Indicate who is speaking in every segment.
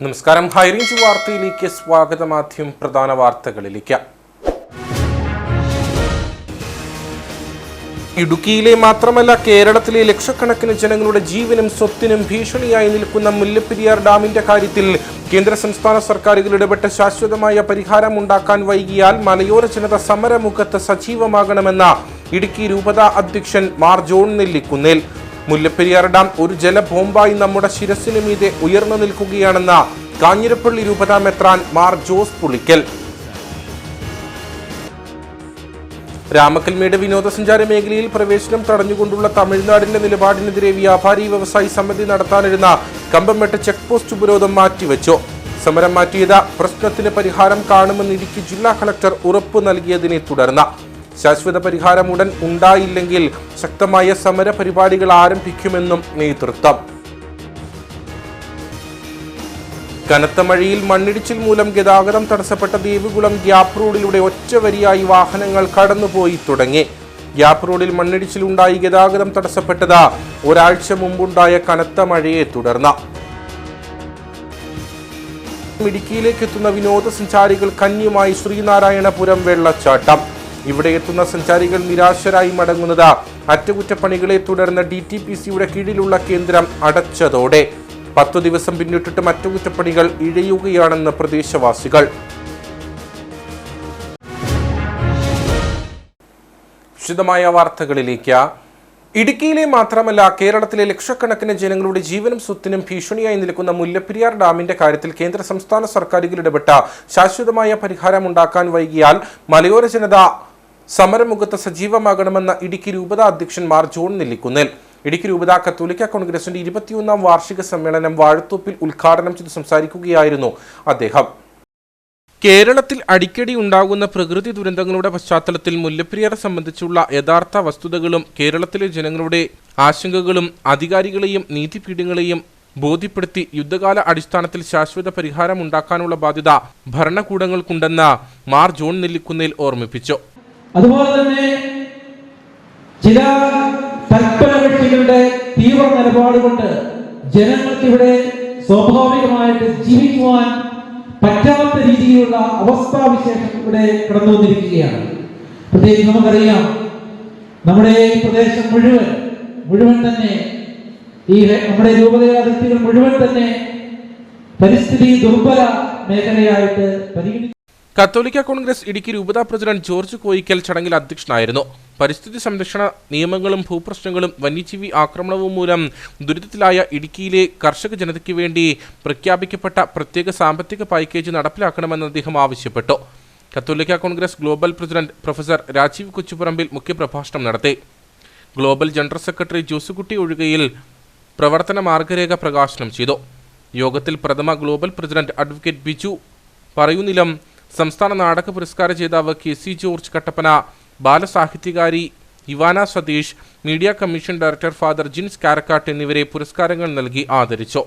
Speaker 1: നമസ്കാരം. ഹൈറേഞ്ച് വാർത്തയിലേക്ക് സ്വാഗതം. ആദ്യം പ്രധാന വാർത്തകളിലേക്ക്. ഇടുക്കിയിലെ മാത്രമല്ല കേരളത്തിലെ ലക്ഷക്കണക്കിന് ജനങ്ങളുടെ ജീവനും സ്വത്തിനും ഭീഷണിയായി നിൽക്കുന്ന മുല്ലപ്പെരിയാർ ഡാമിന്റെ കാര്യത്തിൽ കേന്ദ്ര സംസ്ഥാന സർക്കാരുകൾ ഇടപെട്ട് ശാശ്വതമായ പരിഹാരം ഉണ്ടാക്കാൻ വൈകിയാൽ മലയോര ജനത സമരമുഖത്ത് സജീവമാകണമെന്ന ഇടുക്കി രൂപത അധ്യക്ഷൻ മാർ ജോൺ നെല്ലിക്കുന്നേൽ. മുല്ലപ്പെരിയാർ ഡാം ഒരു ജലബോംബായി നമ്മുടെ ശിരസിനു മീതെ ഉയർന്നു നിൽക്കുകയാണെന്ന കാഞ്ഞിരപ്പള്ളി രൂപത മെത്രാൻ മാർ ജോസ് പുളിക്കൽ. രാമക്കൽമേട് വിനോദസഞ്ചാര മേഖലയിൽ പ്രവേശനം തടഞ്ഞുകൊണ്ടുള്ള തമിഴ്നാടിന്റെ നിലപാടിനെതിരെ വ്യാപാരി വ്യവസായി സമിതി നടത്താനിരുന്ന കമ്പംമെട്ട് ചെക്ക് പോസ്റ്റ് ഉപരോധം മാറ്റിവെച്ചു. സമരം മാറ്റിയത് പ്രശ്നത്തിന് പരിഹാരം കാണുമെന്ന് ഇടുക്കി ജില്ലാ കളക്ടർ ഉറപ്പു നൽകിയതിനെ തുടർന്ന് ശാശ്വത പരിഹാരം ഉടൻ ഉണ്ടായില്ലെങ്കിൽ ശക്തമായ സമര പരിപാടികൾ ആരംഭിക്കുമെന്നും നേതൃത്വം. കനത്ത മഴയിൽ മണ്ണിടിച്ചിൽ മൂലം ഗതാഗതം തടസ്സപ്പെട്ട ദേവികുളം ഗ്യാപ്പ് റോഡിലൂടെ ഒറ്റവരിയായി വാഹനങ്ങൾ കടന്നുപോയി തുടങ്ങി. ഗ്യാപ്പ് റോഡിൽ മണ്ണിടിച്ചിലുണ്ടായി ഗതാഗതം തടസ്സപ്പെട്ടത് ഒരാഴ്ച മുമ്പുണ്ടായ കനത്ത മഴയെ തുടർന്ന്. ഇടുക്കിയിലേക്ക് എത്തുന്ന വിനോദസഞ്ചാരികൾ കന്യമായി ശ്രീനാരായണപുരം വെള്ളച്ചാട്ടം. ഇവിടെ എത്തുന്ന സഞ്ചാരികൾ നിരാശരായി മടങ്ങുന്നത് അറ്റകുറ്റപ്പണികളെ തുടർന്ന് DTPCയുടെ കീഴിലുള്ള കേന്ദ്രം അടച്ചതോടെ. 10 ദിവസം പിന്നിട്ടിട്ട് അറ്റകുറ്റപ്പണികൾ ഇഴയുകയാണെന്ന് പ്രദേശവാസികൾ. വിശദമായ വാർത്തകളിലേക്ക്. ഇടുക്കിയിലെ മാത്രമല്ല കേരളത്തിലെ ലക്ഷക്കണക്കിന് ജനങ്ങളുടെ ജീവനും സ്വത്തിനും ഭീഷണിയായി നിൽക്കുന്ന മുല്ലപ്പെരിയാർ ഡാമിന്റെ കാര്യത്തിൽ കേന്ദ്ര സംസ്ഥാന സർക്കാരുകൾ ഇടപെട്ട ശാശ്വതമായ പരിഹാരം ഉണ്ടാക്കാൻ വൈകിയാൽ മലയോര ജനത സമരമുഖത്ത് സജീവമാകണമെന്ന ഇടുക്കി രൂപത അധ്യക്ഷൻ മാർ ജോൺ നെല്ലിക്കുന്നേൽ. ഇടുക്കി രൂപത കത്തോലിക്ക കോൺഗ്രസിന്റെ 21ാം വാർഷിക സമ്മേളനം വാഴത്തോപ്പിൽ ഉദ്ഘാടനം ചെയ്ത് സംസാരിക്കുകയായിരുന്നു അദ്ദേഹം. കേരളത്തിൽ അടിക്കടി ഉണ്ടാകുന്ന പ്രകൃതി ദുരന്തങ്ങളുടെ പശ്ചാത്തലത്തിൽ മുല്ലപ്പെരിയാർ സംബന്ധിച്ചുള്ള യഥാർത്ഥ വസ്തുതകളും കേരളത്തിലെ ജനങ്ങളുടെ ആശങ്കകളും അധികാരികളെയും നീതിപീഠങ്ങളെയും ബോധ്യപ്പെടുത്തി യുദ്ധകാല അടിസ്ഥാനത്തിൽ ശാശ്വത പരിഹാരം ഉണ്ടാക്കാനുള്ള ബാധ്യത ഭരണകൂടങ്ങൾക്കുണ്ടെന്ന് മാർ ജോൺ നെല്ലിക്കുന്നേൽ ഓർമ്മിപ്പിച്ചു.
Speaker 2: അതുപോലെ തന്നെ ചില തൽപരകക്ഷികളുടെ തീവ്ര നിലപാട് കൊണ്ട് ജനങ്ങൾക്ക് ഇവിടെ സ്വാഭാവികമായിട്ട് ജീവിക്കുവാൻ പറ്റാത്ത രീതിയിലുള്ള അവസ്ഥാവിശേഷം ഇവിടെ കടന്നു വന്നിരിക്കുകയാണ്. പ്രത്യേകിച്ച് നമുക്കറിയാം, നമ്മുടെ ഈ പ്രദേശം മുഴുവൻ തന്നെ ഈ നമ്മുടെ രൂപതയുടെ അതിർത്തികൾ മുഴുവൻ തന്നെ പരിസ്ഥിതി ദുർബല മേഖലയായിട്ട് പരിഗണിച്ചു.
Speaker 1: കത്തോലിക്ക കോൺഗ്രസ് ഇടുക്കി രൂപത പ്രസിഡന്റ് ജോർജ് കോയിക്കൽ ചടങ്ങിൽ അധ്യക്ഷനായിരുന്നു. പരിസ്ഥിതി സംരക്ഷണ നിയമങ്ങളും ഭൂപ്രശ്നങ്ങളും വന്യജീവി ആക്രമണവും മൂലം ദുരിതത്തിലായ ഇടുക്കിയിലെ കർഷക ജനതയ്ക്ക് വേണ്ടി പ്രഖ്യാപിക്കപ്പെട്ട പ്രത്യേക സാമ്പത്തിക പാക്കേജ് നടപ്പിലാക്കണമെന്ന് അദ്ദേഹം ആവശ്യപ്പെട്ടു. കത്തോലിക്ക Congress global president professor Rajeev Kochuparambil മുഖ്യപ്രഭാഷണം നടത്തി. Global general secretary Josekutty Ozhukayil പ്രവർത്തന മാർഗരേഖ പ്രകാശനം ചെയ്തു. യോഗത്തിൽ പ്രഥമ global president advocate Biju Parayunnilam, സംസ്ഥാന നാടക പുരസ്കാര ജേതാവ് KC ജോർജ് കട്ടപ്പന, ബാലസാഹിത്യകാരി Ivana Satheesh, media commission director father Jins Karakkattu എന്നിവരെ പുരസ്കാരങ്ങൾ നൽകി ആദരിച്ചു.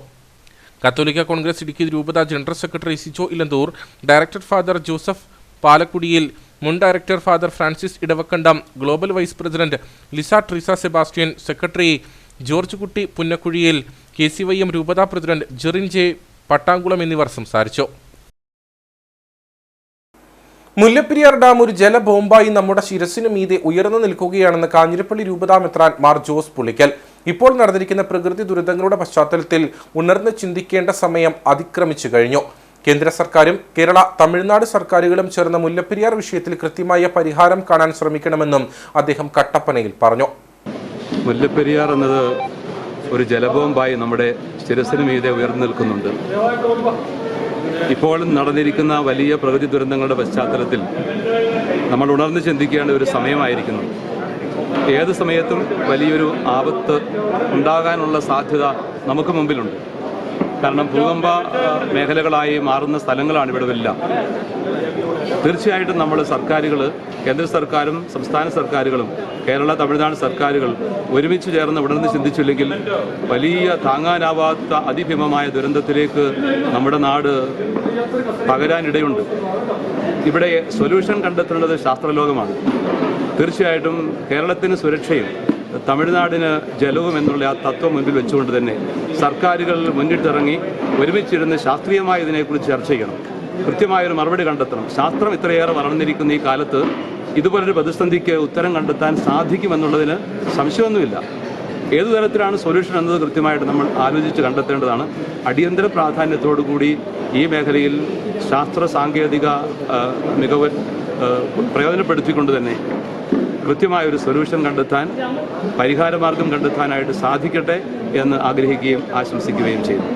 Speaker 1: കത്തോലിക്ക കോൺഗ്രസ് ഇടുക്കി രൂപത general secretary Sijo Elanthoor, director father Joseph Palakkudiyil, മുൻ director father Francis Edavakkandam, global vice president Lisa Treesa Sebastian, secretary George കുട്ടി പുന്നക്കുഴിയിൽ, KCYM രൂപത പ്രസിഡന്റ് ജെറിൻ ജെ പട്ടാങ്കുളം എന്നിവർ സംസാരിച്ചു. മുല്ലപ്പെരിയാർ ഡാം ഒരു ജലബോംബായി നമ്മുടെ ശിരസിനു മീതെ ഉയർന്നു നിൽക്കുകയാണെന്ന് കാഞ്ഞിരപ്പള്ളി രൂപത മെത്രാൻ മാർ ജോസ് പുളിക്കൽ. ഇപ്പോൾ നടന്നിരിക്കുന്ന പ്രകൃതി ദുരന്തങ്ങളുടെ പശ്ചാത്തലത്തിൽ ഉണർന്ന് ചിന്തിക്കേണ്ട സമയം അതിക്രമിച്ചു കഴിഞ്ഞു. കേന്ദ്ര സർക്കാരും കേരള തമിഴ്നാട് സർക്കാരുകളും ചേർന്ന മുല്ലപ്പെരിയാർ വിഷയത്തിൽ കൃത്യമായ പരിഹാരം കാണാൻ ശ്രമിക്കണമെന്നും അദ്ദേഹം കട്ടപ്പനയിൽ പറഞ്ഞു.
Speaker 3: മുല്ലപ്പെരിയാർ എന്നത് ഒരു ജലബോംബായി നമ്മുടെ ശിരസിനു മീതെ ഉയർന്നു നിൽക്കുന്നുണ്ട്. ഇപ്പോൾ നടന്നിരിക്കുന്ന വലിയ പ്രകൃതി ദുരന്തങ്ങളുടെ പശ്ചാത്തലത്തിൽ നമ്മൾ ഉണർന്ന് ചിന്തിക്കേണ്ട ഒരു സമയമായിരിക്കുന്നു. ഏത് സമയത്തും വലിയൊരു ആപത്ത് ഉണ്ടാകാനുള്ള സാധ്യത നമുക്ക് മുമ്പിലുണ്ട്. കാരണം ഭൂകമ്പ മേഖലകളായി മാറുന്ന സ്ഥലങ്ങളാണ് ഇവിടെയെല്ലാം. തീർച്ചയായിട്ടും നമ്മൾ സർക്കാരുകൾ, കേന്ദ്ര സർക്കാരും സംസ്ഥാന സർക്കാരുകളും കേരള തമിഴ്നാട് സർക്കാരുകൾ ഒരുമിച്ച് ചേർന്ന് ഉണർന്ന് ചിന്തിച്ചില്ലെങ്കിൽ വലിയ താങ്ങാനാവാത്ത അതിഭീമമായ ദുരന്തത്തിലേക്ക് നമ്മുടെ നാട് പകരാനിടയുണ്ട്. ഇവിടെ സൊല്യൂഷൻ കണ്ടെത്തേണ്ടത് ശാസ്ത്രലോകമാണ്. തീർച്ചയായിട്ടും കേരളത്തിന് സുരക്ഷയും തമിഴ്നാടിന് ജലവും എന്നുള്ള ആ തത്വം മുൻപിൽ വെച്ചുകൊണ്ട് തന്നെ സർക്കാരുകൾ മുന്നിട്ടിറങ്ങി ഒരുമിച്ചിരുന്ന് ശാസ്ത്രീയമായി ഇതിനെക്കുറിച്ച് ചർച്ച ചെയ്യണം, കൃത്യമായൊരു മറുപടി കണ്ടെത്തണം. ശാസ്ത്രം ഇത്രയേറെ വളർന്നിരിക്കുന്ന ഈ കാലത്ത് ഇതുപോലൊരു പ്രതിസന്ധിക്ക് ഉത്തരം കണ്ടെത്താൻ സാധിക്കുമെന്നുള്ളതിന് സംശയമൊന്നുമില്ല. ഏതു തരത്തിലാണ് സൊല്യൂഷൻ എന്നത് കൃത്യമായിട്ട് നമ്മൾ ആലോചിച്ച് കണ്ടെത്തേണ്ടതാണ്. അടിയന്തര പ്രാധാന്യത്തോടു കൂടി ഈ മേഖലയിൽ ശാസ്ത്ര സാങ്കേതിക മികവ് പ്രയോജനപ്പെടുത്തിക്കൊണ്ട് തന്നെ കൃത്യമായൊരു സൊല്യൂഷൻ കണ്ടെത്താൻ, പരിഹാരമാർഗം കണ്ടെത്താനായിട്ട് സാധിക്കട്ടെ എന്ന് ആഗ്രഹിക്കുകയും ആശംസിക്കുകയും ചെയ്യുന്നു.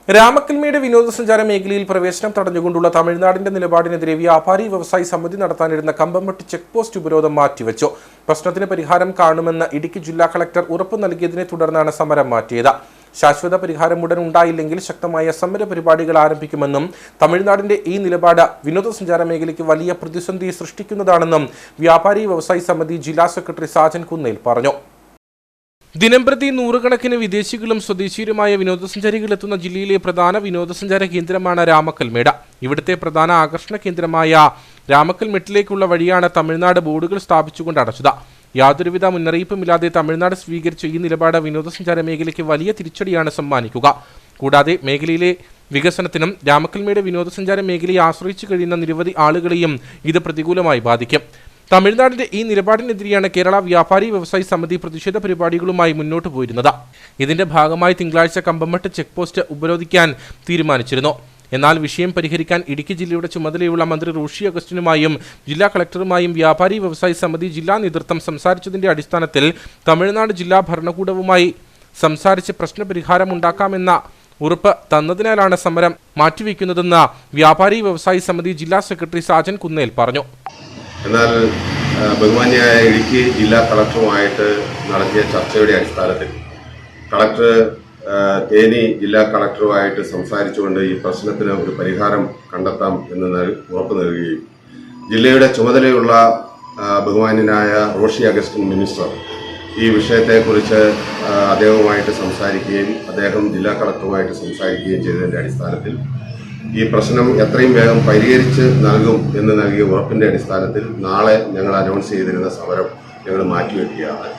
Speaker 1: രാമക്കൽമേട് വിനോദസഞ്ചാര മേഖലയിൽ പ്രവേശനം തടഞ്ഞുകൊണ്ടുള്ള തമിഴ്നാടിന്റെ നിലപാടിനെതിരെ വ്യാപാരി വ്യവസായി സമിതി നടത്താനിരുന്ന കമ്പംമെട്ട് ചെക്ക് പോസ്റ്റ് ഉപരോധം മാറ്റിവെച്ചു. പ്രശ്നത്തിന് പരിഹാരം കാണുമെന്ന് ഇടുക്കി ജില്ലാ കളക്ടർ ഉറപ്പു നൽകിയതിനെ തുടർന്നാണ് സമരം മാറ്റിയത്. ശാശ്വത പരിഹാരം ഉടൻ ഉണ്ടായില്ലെങ്കിൽ ശക്തമായ സമര പരിപാടികൾ ആരംഭിക്കുമെന്നും തമിഴ്നാടിന്റെ ഈ നിലപാട് വിനോദസഞ്ചാര മേഖലയ്ക്ക് വലിയ പ്രതിസന്ധി സൃഷ്ടിക്കുന്നതാണെന്നും വ്യാപാരി വ്യവസായി സമിതി ജില്ലാ സെക്രട്ടറി സാജൻ കുന്നേൽ പറഞ്ഞു. ദിനംപ്രതി നൂറുകണക്കിന് വിദേശികളും സ്വദേശീയരുമായ വിനോദസഞ്ചാരികൾ എത്തുന്ന ജില്ലയിലെ പ്രധാന വിനോദസഞ്ചാര കേന്ദ്രമാണ് രാമക്കൽമേട്. ഇവിടുത്തെ പ്രധാന ആകർഷണ കേന്ദ്രമായ രാമക്കൽമെട്ടിലേക്കുള്ള വഴിയാണ് തമിഴ്നാട് ബോർഡുകൾ സ്ഥാപിച്ചുകൊണ്ട് അടച്ചത്. യാതൊരുവിധ മുന്നറിയിപ്പുമില്ലാതെ തമിഴ്നാട് സ്വീകരിച്ച ഈ നിലപാട് വിനോദസഞ്ചാര മേഖലയ്ക്ക് വലിയ തിരിച്ചടിയാണ് സമ്മാനിക്കുക. കൂടാതെ മേഖലയിലെ വികസനത്തിനും രാമക്കൽമേട് വിനോദസഞ്ചാര മേഖലയെ ആശ്രയിച്ചു കഴിയുന്ന നിരവധി ആളുകളെയും ഇത് പ്രതികൂലമായി ബാധിക്കും. തമിഴ്നാടിന്റെ ഈ നിലപാടിനെതിരെയാണ് കേരള വ്യാപാരി വ്യവസായി സമിതി പ്രതിഷേധ പരിപാടികളുമായി മുന്നോട്ട് പോയിരുന്നത്. ഇതിന്റെ ഭാഗമായി തിങ്കളാഴ്ച കമ്പംമെട്ട് ചെക്ക് പോസ്റ്റ് ഉപരോധിക്കാൻ തീരുമാനിച്ചിരുന്നു. എന്നാൽ വിഷയം പരിഹരിക്കാൻ ഇടുക്കി ജില്ലയുടെ ചുമതലയുള്ള മന്ത്രി റോഷി അഗസ്റ്റിനുമായും ജില്ലാ കളക്ടറുമായും വ്യാപാരി വ്യവസായി സമിതി ജില്ലാ നേതൃത്വം സംസാരിച്ചതിന്റെ അടിസ്ഥാനത്തിൽ തമിഴ്നാട് ജില്ലാ ഭരണകൂടവുമായി സംസാരിച്ച് പ്രശ്നപരിഹാരമുണ്ടാക്കാമെന്ന ഉറപ്പ് തന്നതിനാലാണ് സമരം മാറ്റിവെക്കുന്നതെന്ന് വ്യാപാരി വ്യവസായി സമിതി ജില്ലാ സെക്രട്ടറി സാജൻ കുന്നേൽ പറഞ്ഞു.
Speaker 4: എന്നാൽ ബഹുമാന്യയായ ഇടുക്കി ജില്ലാ കളക്ടറുമായിട്ട് നടത്തിയ ചർച്ചയുടെ അടിസ്ഥാനത്തിൽ കളക്ടർ തേനി ജില്ലാ കളക്ടറുമായിട്ട് സംസാരിച്ചുകൊണ്ട് ഈ പ്രശ്നത്തിന് ഒരു പരിഹാരം കണ്ടെത്താം എന്ന് ഉറപ്പ് നൽകുകയും ജില്ലയുടെ ചുമതലയുള്ള ബഹുമാന്യനായ റോഷി അഗസ്റ്റിൻ മിനിസ്റ്റർ ഈ വിഷയത്തെക്കുറിച്ച് അദ്ദേഹവുമായിട്ട് സംസാരിക്കുകയും അദ്ദേഹം ജില്ലാ കളക്ടറുമായിട്ട് സംസാരിക്കുകയും ചെയ്തതിൻ്റെ അടിസ്ഥാനത്തിൽ ഈ പ്രശ്നം എത്രയും വേഗം പരിഹരിച്ച് നൽകും എന്ന് നൽകിയ ഉറപ്പിൻ്റെ അടിസ്ഥാനത്തിൽ നാളെ ഞങ്ങൾ അനൗൺസ് ചെയ്തിരുന്ന സമരം ഞങ്ങൾ മാറ്റിവെക്കുകയാണ്.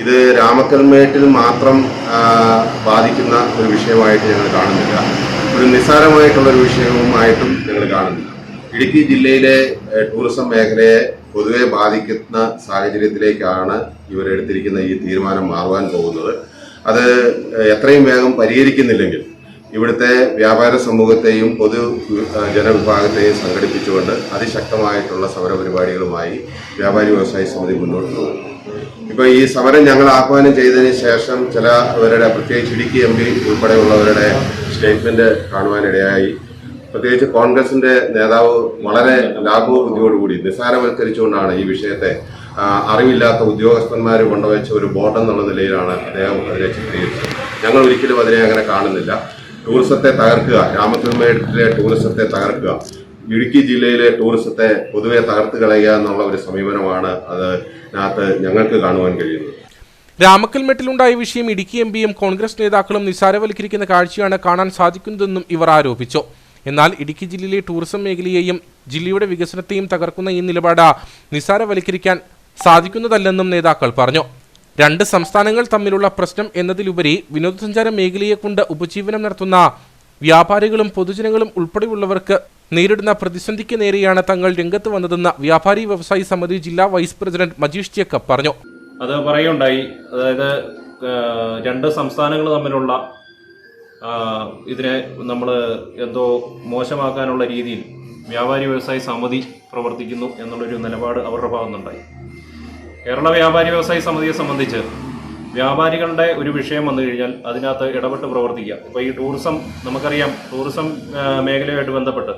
Speaker 4: ഇത് രാമക്കൽമേട്ടിൽ മാത്രം ബാധിക്കുന്ന ഒരു വിഷയമായിട്ട് ഞങ്ങൾ കാണുന്നില്ല, ഒരു നിസ്സാരമായിട്ടുള്ളൊരു വിഷയവുമായിട്ടും ഞങ്ങൾ കാണുന്നില്ല. ഇടുക്കി ജില്ലയിലെ ടൂറിസം മേഖലയെ പൊതുവെ ബാധിക്കുന്ന സാഹചര്യത്തിലേക്കാണ് ഇവരെടുത്തിരിക്കുന്ന ഈ തീരുമാനം മാറുവാൻ പോകുന്നത്. അത് എത്രയും വേഗം പരിഹരിക്കുന്നില്ലെങ്കിൽ ഇവിടുത്തെ വ്യാപാര സമൂഹത്തെയും പൊതു ജനവിഭാഗത്തെയും സംഘടിപ്പിച്ചുകൊണ്ട് അതിശക്തമായിട്ടുള്ള സമരപരിപാടികളുമായി വ്യാപാരി വ്യവസായി സമിതി മുന്നോട്ട് പോകും. ഇപ്പോൾ ഈ സമരം ഞങ്ങൾ ആഹ്വാനം ചെയ്തതിന് ശേഷം ചിലവരുടെ, പ്രത്യേകിച്ച് ഇടുക്കി MP ഉൾപ്പെടെയുള്ളവരുടെ സ്റ്റേറ്റ്മെന്റ് കാണുവാനിടയായി. പ്രത്യേകിച്ച് കോൺഗ്രസിന്റെ നേതാവ് വളരെ ലാഘവബുദ്ധിയോടുകൂടി നിസ്സാരവൽക്കരിച്ചുകൊണ്ടാണ് ഈ വിഷയത്തെ അറിവില്ലാത്ത ഉദ്യോഗസ്ഥന്മാർ കൊണ്ടുവച്ച ഒരു ബോർഡ് എന്നുള്ള നിലയിലാണ് അദ്ദേഹം അതിനെ ചിത്രീകരിച്ചത്. ഞങ്ങൾ ഒരിക്കലും അതിനെ അങ്ങനെ കാണുന്നില്ല. ടൂറിസത്തെ തകർക്കുക, രാമക്കൽമേട്ടിലെ ടൂറിസത്തെ തകർക്കുക, ഇടുക്കി ജില്ലയിലെ ടൂറിസത്തെ പൊതുവെ തകർത്ത് കളയുക എന്നുള്ള ഒരു സമീപനമാണ് അതിനകത്ത് ഞങ്ങൾക്ക് കാണുവാൻ കഴിയുന്നത്.
Speaker 1: രാമക്കൽമെട്ടിലുണ്ടായ വിഷയം ഇടുക്കി MPയും കോൺഗ്രസ് നേതാക്കളും നിസ്സാരവൽക്കരിക്കുന്ന കാഴ്ചയാണ് കാണാൻ സാധിക്കുന്നതെന്നും ഇവർ ആരോപിച്ചു. എന്നാൽ ഇടുക്കി ജില്ലയിലെ ടൂറിസം മേഖലയെയും ജില്ലയുടെ വികസനത്തെയും തകർക്കുന്ന ഈ നിലപാട് നിസ്സാരവൽക്കരിക്കാൻ സാധിക്കുന്നതല്ലെന്നും നേതാക്കൾ പറഞ്ഞു. രണ്ട് സംസ്ഥാനങ്ങൾ തമ്മിലുള്ള പ്രശ്നം എന്നതിലുപരി വിനോദസഞ്ചാര മേഖലയെ കൊണ്ട് ഉപജീവനം നടത്തുന്ന വ്യാപാരികളും പൊതുജനങ്ങളും ഉൾപ്പെടെയുള്ളവർക്ക് നേരിടുന്ന പ്രതിസന്ധിക്ക് നേരെയാണ് തങ്ങൾ രംഗത്ത് വന്നതെന്ന് വ്യാപാരി വ്യവസായി സമിതി ജില്ലാ വൈസ് പ്രസിഡന്റ് മജീഷ് ജേക്കബ് പറഞ്ഞു.
Speaker 5: അത് പറയുണ്ടായി, അതായത് രണ്ട് സംസ്ഥാനങ്ങൾ തമ്മിലുള്ള ഇതിനെ നമ്മൾ എന്തോ മോശമാക്കാനുള്ള രീതിയിൽ വ്യാപാരി വ്യവസായി സമിതി പ്രവർത്തിക്കുന്നു എന്നുള്ളൊരു നിലപാട് അവരുടെ ഭാഗത്തുനിന്നുണ്ടായി. കേരള വ്യാപാരി വ്യവസായി സമിതിയെ സംബന്ധിച്ച് വ്യാപാരികളുടെ ഒരു വിഷയം വന്നു കഴിഞ്ഞാൽ അതിനകത്ത് ഇടപെട്ട് പ്രവർത്തിക്കുക. ഇപ്പോൾ ഈ ടൂറിസം, നമുക്കറിയാം, ടൂറിസം മേഖലയുമായിട്ട് ബന്ധപ്പെട്ട്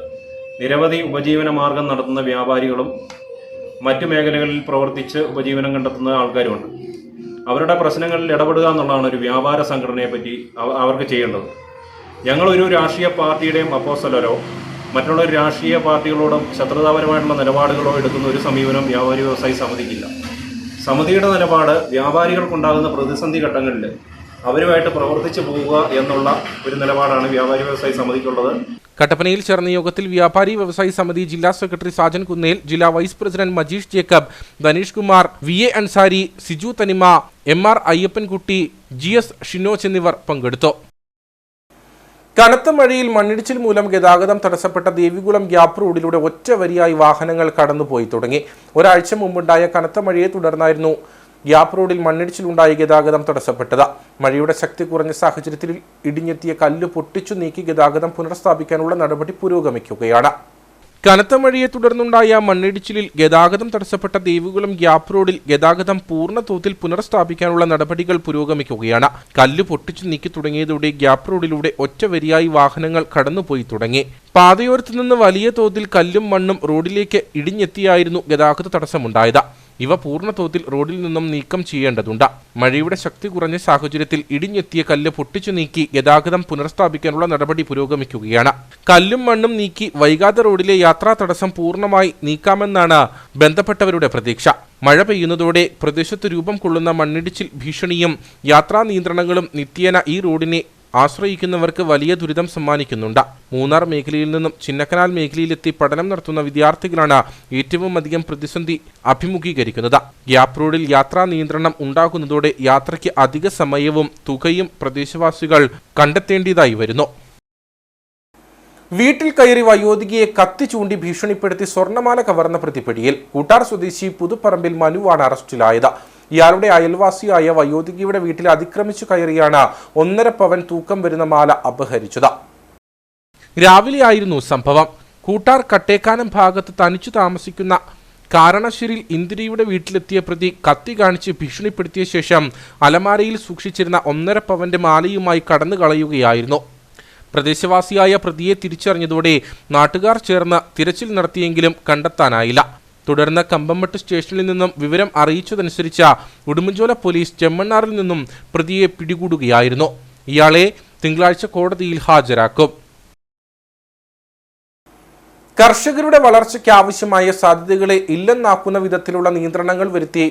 Speaker 5: നിരവധി ഉപജീവന മാർഗം നടത്തുന്ന വ്യാപാരികളും മറ്റു മേഖലകളിൽ പ്രവർത്തിച്ച് ഉപജീവനം കണ്ടെത്തുന്ന ആൾക്കാരുമുണ്ട്. അവരുടെ പ്രശ്നങ്ങളിൽ ഇടപെടുക എന്നുള്ളതാണ് ഒരു വ്യാപാര സംഘടനയെ പറ്റി അവർക്ക് ചെയ്യേണ്ടത്. ഞങ്ങളൊരു രാഷ്ട്രീയ പാർട്ടിയുടെയും അപ്പോസ്തലരോ മറ്റുള്ള ഒരു രാഷ്ട്രീയ പാർട്ടികളോടും ശത്രുതാപരമായിട്ടുള്ള നിലപാടുകളോ എടുക്കുന്ന ഒരു സമീപനം വ്യാപാരി വ്യവസായി സമിതിക്കില്ല. സമിതിയുടെ നിലപാട് വ്യാപാരികൾക്കുണ്ടാകുന്ന പ്രതിസന്ധി ഘട്ടങ്ങളിൽ അവരുമായിട്ട് പ്രവർത്തിച്ചു പോവുക എന്നുള്ള ഒരു നിലപാടാണ് വ്യാപാരി വ്യവസായി സമിതിക്കുള്ളത്.
Speaker 1: കട്ടപ്പനയിൽ ചേർന്ന യോഗത്തിൽ വ്യാപാരി വ്യവസായി സമിതി ജില്ലാ സെക്രട്ടറി സാജൻ കുന്നേൽ, ജില്ലാ vice president Majeesh Jacob, Dhaneesh Kumar, VA Ansari, Siju Thanima, MR Ayyappankutty, GS Shinoj എന്നിവർ പങ്കെടുത്തു. കനത്ത മഴയിൽ മണ്ണിടിച്ചിൽ മൂലം ഗതാഗതം തടസ്സപ്പെട്ട ദേവികുളം ഗ്യാപ്പ് റോഡിലൂടെ ഒറ്റ വരിയായി വാഹനങ്ങൾ കടന്നുപോയി തുടങ്ങി. ഒരാഴ്ച മുമ്പുണ്ടായ കനത്ത മഴയെ തുടർന്നായിരുന്നു ഗ്യാപ്പ് റോഡിൽ മണ്ണിടിച്ചിലുണ്ടായി ഗതാഗതം തടസ്സപ്പെട്ടത്. മഴയുടെ ശക്തി കുറഞ്ഞ സാഹചര്യത്തിൽ ഇടിഞ്ഞെത്തിയ കല്ല് പൊട്ടിച്ചു നീക്കി ഗതാഗതം പുനഃസ്ഥാപിക്കാനുള്ള നടപടി പുരോഗമിക്കുകയാണ്. കനത്ത മഴയെ തുടർന്നുണ്ടായ മണ്ണിടിച്ചിലിൽ ഗതാഗതം തടസ്സപ്പെട്ട ദേവികുളം ഗ്യാപ്പ് റോഡിൽ ഗതാഗതം പൂർണ്ണ തോതിൽ പുനഃസ്ഥാപിക്കാനുള്ള നടപടികൾ പുരോഗമിക്കുകയാണ്. കല്ല് പൊട്ടിച്ചു നീക്കി തുടങ്ങിയതോടെ ഗ്യാപ്പ് റോഡിലൂടെ ഒറ്റ വരിയായി വാഹനങ്ങൾ കടന്നുപോയി തുടങ്ങി. പാതയോരത്തു നിന്ന് വലിയ തോതിൽ കല്ലും മണ്ണും റോഡിലേക്ക് ഇടിഞ്ഞെത്തിയായിരുന്നു ഗതാഗത തടസ്സമുണ്ടായത്. ഇവ പൂർണ്ണ തോതിൽ റോഡിൽ നിന്നും നീക്കം ചെയ്യേണ്ടതുണ്ട്. മഴയുടെ ശക്തി കുറഞ്ഞ സാഹചര്യത്തിൽ ഇടിഞ്ഞെത്തിയ കല്ല് പൊട്ടിച്ചു നീക്കി ഗതാഗതം പുനഃസ്ഥാപിക്കാനുള്ള നടപടി പുരോഗമിക്കുകയാണ്. കല്ലും മണ്ണും നീക്കി വൈകാതെ റോഡിലെ യാത്രാ തടസ്സം പൂർണ്ണമായി നീക്കാമെന്നാണ് ബന്ധപ്പെട്ടവരുടെ പ്രതീക്ഷ. മഴ പെയ്യുന്നതോടെ പ്രദേശത്ത് രൂപം കൊള്ളുന്ന മണ്ണിടിച്ചിൽ ഭീഷണിയും യാത്രാ നിയന്ത്രണങ്ങളും നിത്യേന ഈ റോഡിനെ ആശ്രയിക്കുന്നവർക്ക് വലിയ ദുരിതം സമ്മാനിക്കുന്നുണ്ട്. മൂന്നാർ മേഖലയിൽ നിന്നും ചിന്നക്കനാൽ മേഖലയിലെത്തി പഠനം നടത്തുന്ന വിദ്യാർത്ഥികളാണ് ഏറ്റവും അധികം പ്രതിസന്ധി അഭിമുഖീകരിക്കുന്നത്. ഗ്യാപ്പ് റോഡിൽ യാത്രാ നിയന്ത്രണം ഉണ്ടാകുന്നതോടെ യാത്രയ്ക്ക് അധിക സമയവും തുകയും പ്രദേശവാസികൾ കണ്ടെത്തേണ്ടതായി വരുന്നു. വീട്ടിൽ കയറി വയോധികയെ കത്തി ചൂണ്ടി ഭീഷണിപ്പെടുത്തി സ്വർണ്ണമാല കവർന്ന പ്രതിപിടിയിൽ. കൂട്ടാർ സ്വദേശി പുതുപ്പറമ്പിൽ മനുവാണ് അറസ്റ്റിലായത്. ഇയാളുടെ അയൽവാസിയായ വയോധികയുടെ വീട്ടിൽ അതിക്രമിച്ചു കയറിയാണ് 1.5 പവൻ തൂക്കം വരുന്ന മാല അപഹരിച്ചത്. രാവിലെയായിരുന്നു സംഭവം. കൂട്ടാർ കട്ടേക്കാനം ഭാഗത്ത് തനിച്ചു താമസിക്കുന്ന കാരണശ്ശേരിയിൽ ഇന്ദിരയുടെ വീട്ടിലെത്തിയ പ്രതി കത്തി കാണിച്ച് ഭീഷണിപ്പെടുത്തിയ ശേഷം അലമാരയിൽ സൂക്ഷിച്ചിരുന്ന 1.5 പവന്റെ മാലയുമായി കടന്നു കളയുകയായിരുന്നു. പ്രദേശവാസിയായ പ്രതിയെ തിരിച്ചറിഞ്ഞതോടെ നാട്ടുകാർ ചേർന്ന് തിരച്ചിൽ നടത്തിയെങ്കിലും കണ്ടെത്താനായില്ല. തുടർന്ന് കമ്പംമെട്ട് സ്റ്റേഷനിൽ നിന്നും വിവരം അറിയിച്ചതനുസരിച്ച് ഉടുമ്പൻചോല പോലീസ് ചെമ്മണ്ണാറിൽ നിന്നും പ്രതിയെ പിടികൂടുകയായിരുന്നു. ഇയാളെ തിങ്കളാഴ്ച കോടതിയിൽ ഹാജരാക്കും. കർഷകരുടെ വളർച്ചയ്ക്ക് ആവശ്യമായ സാധ്യതകളെ ഇല്ലെന്നാക്കുന്ന വിധത്തിലുള്ള നിയന്ത്രണങ്ങൾ വരുത്തി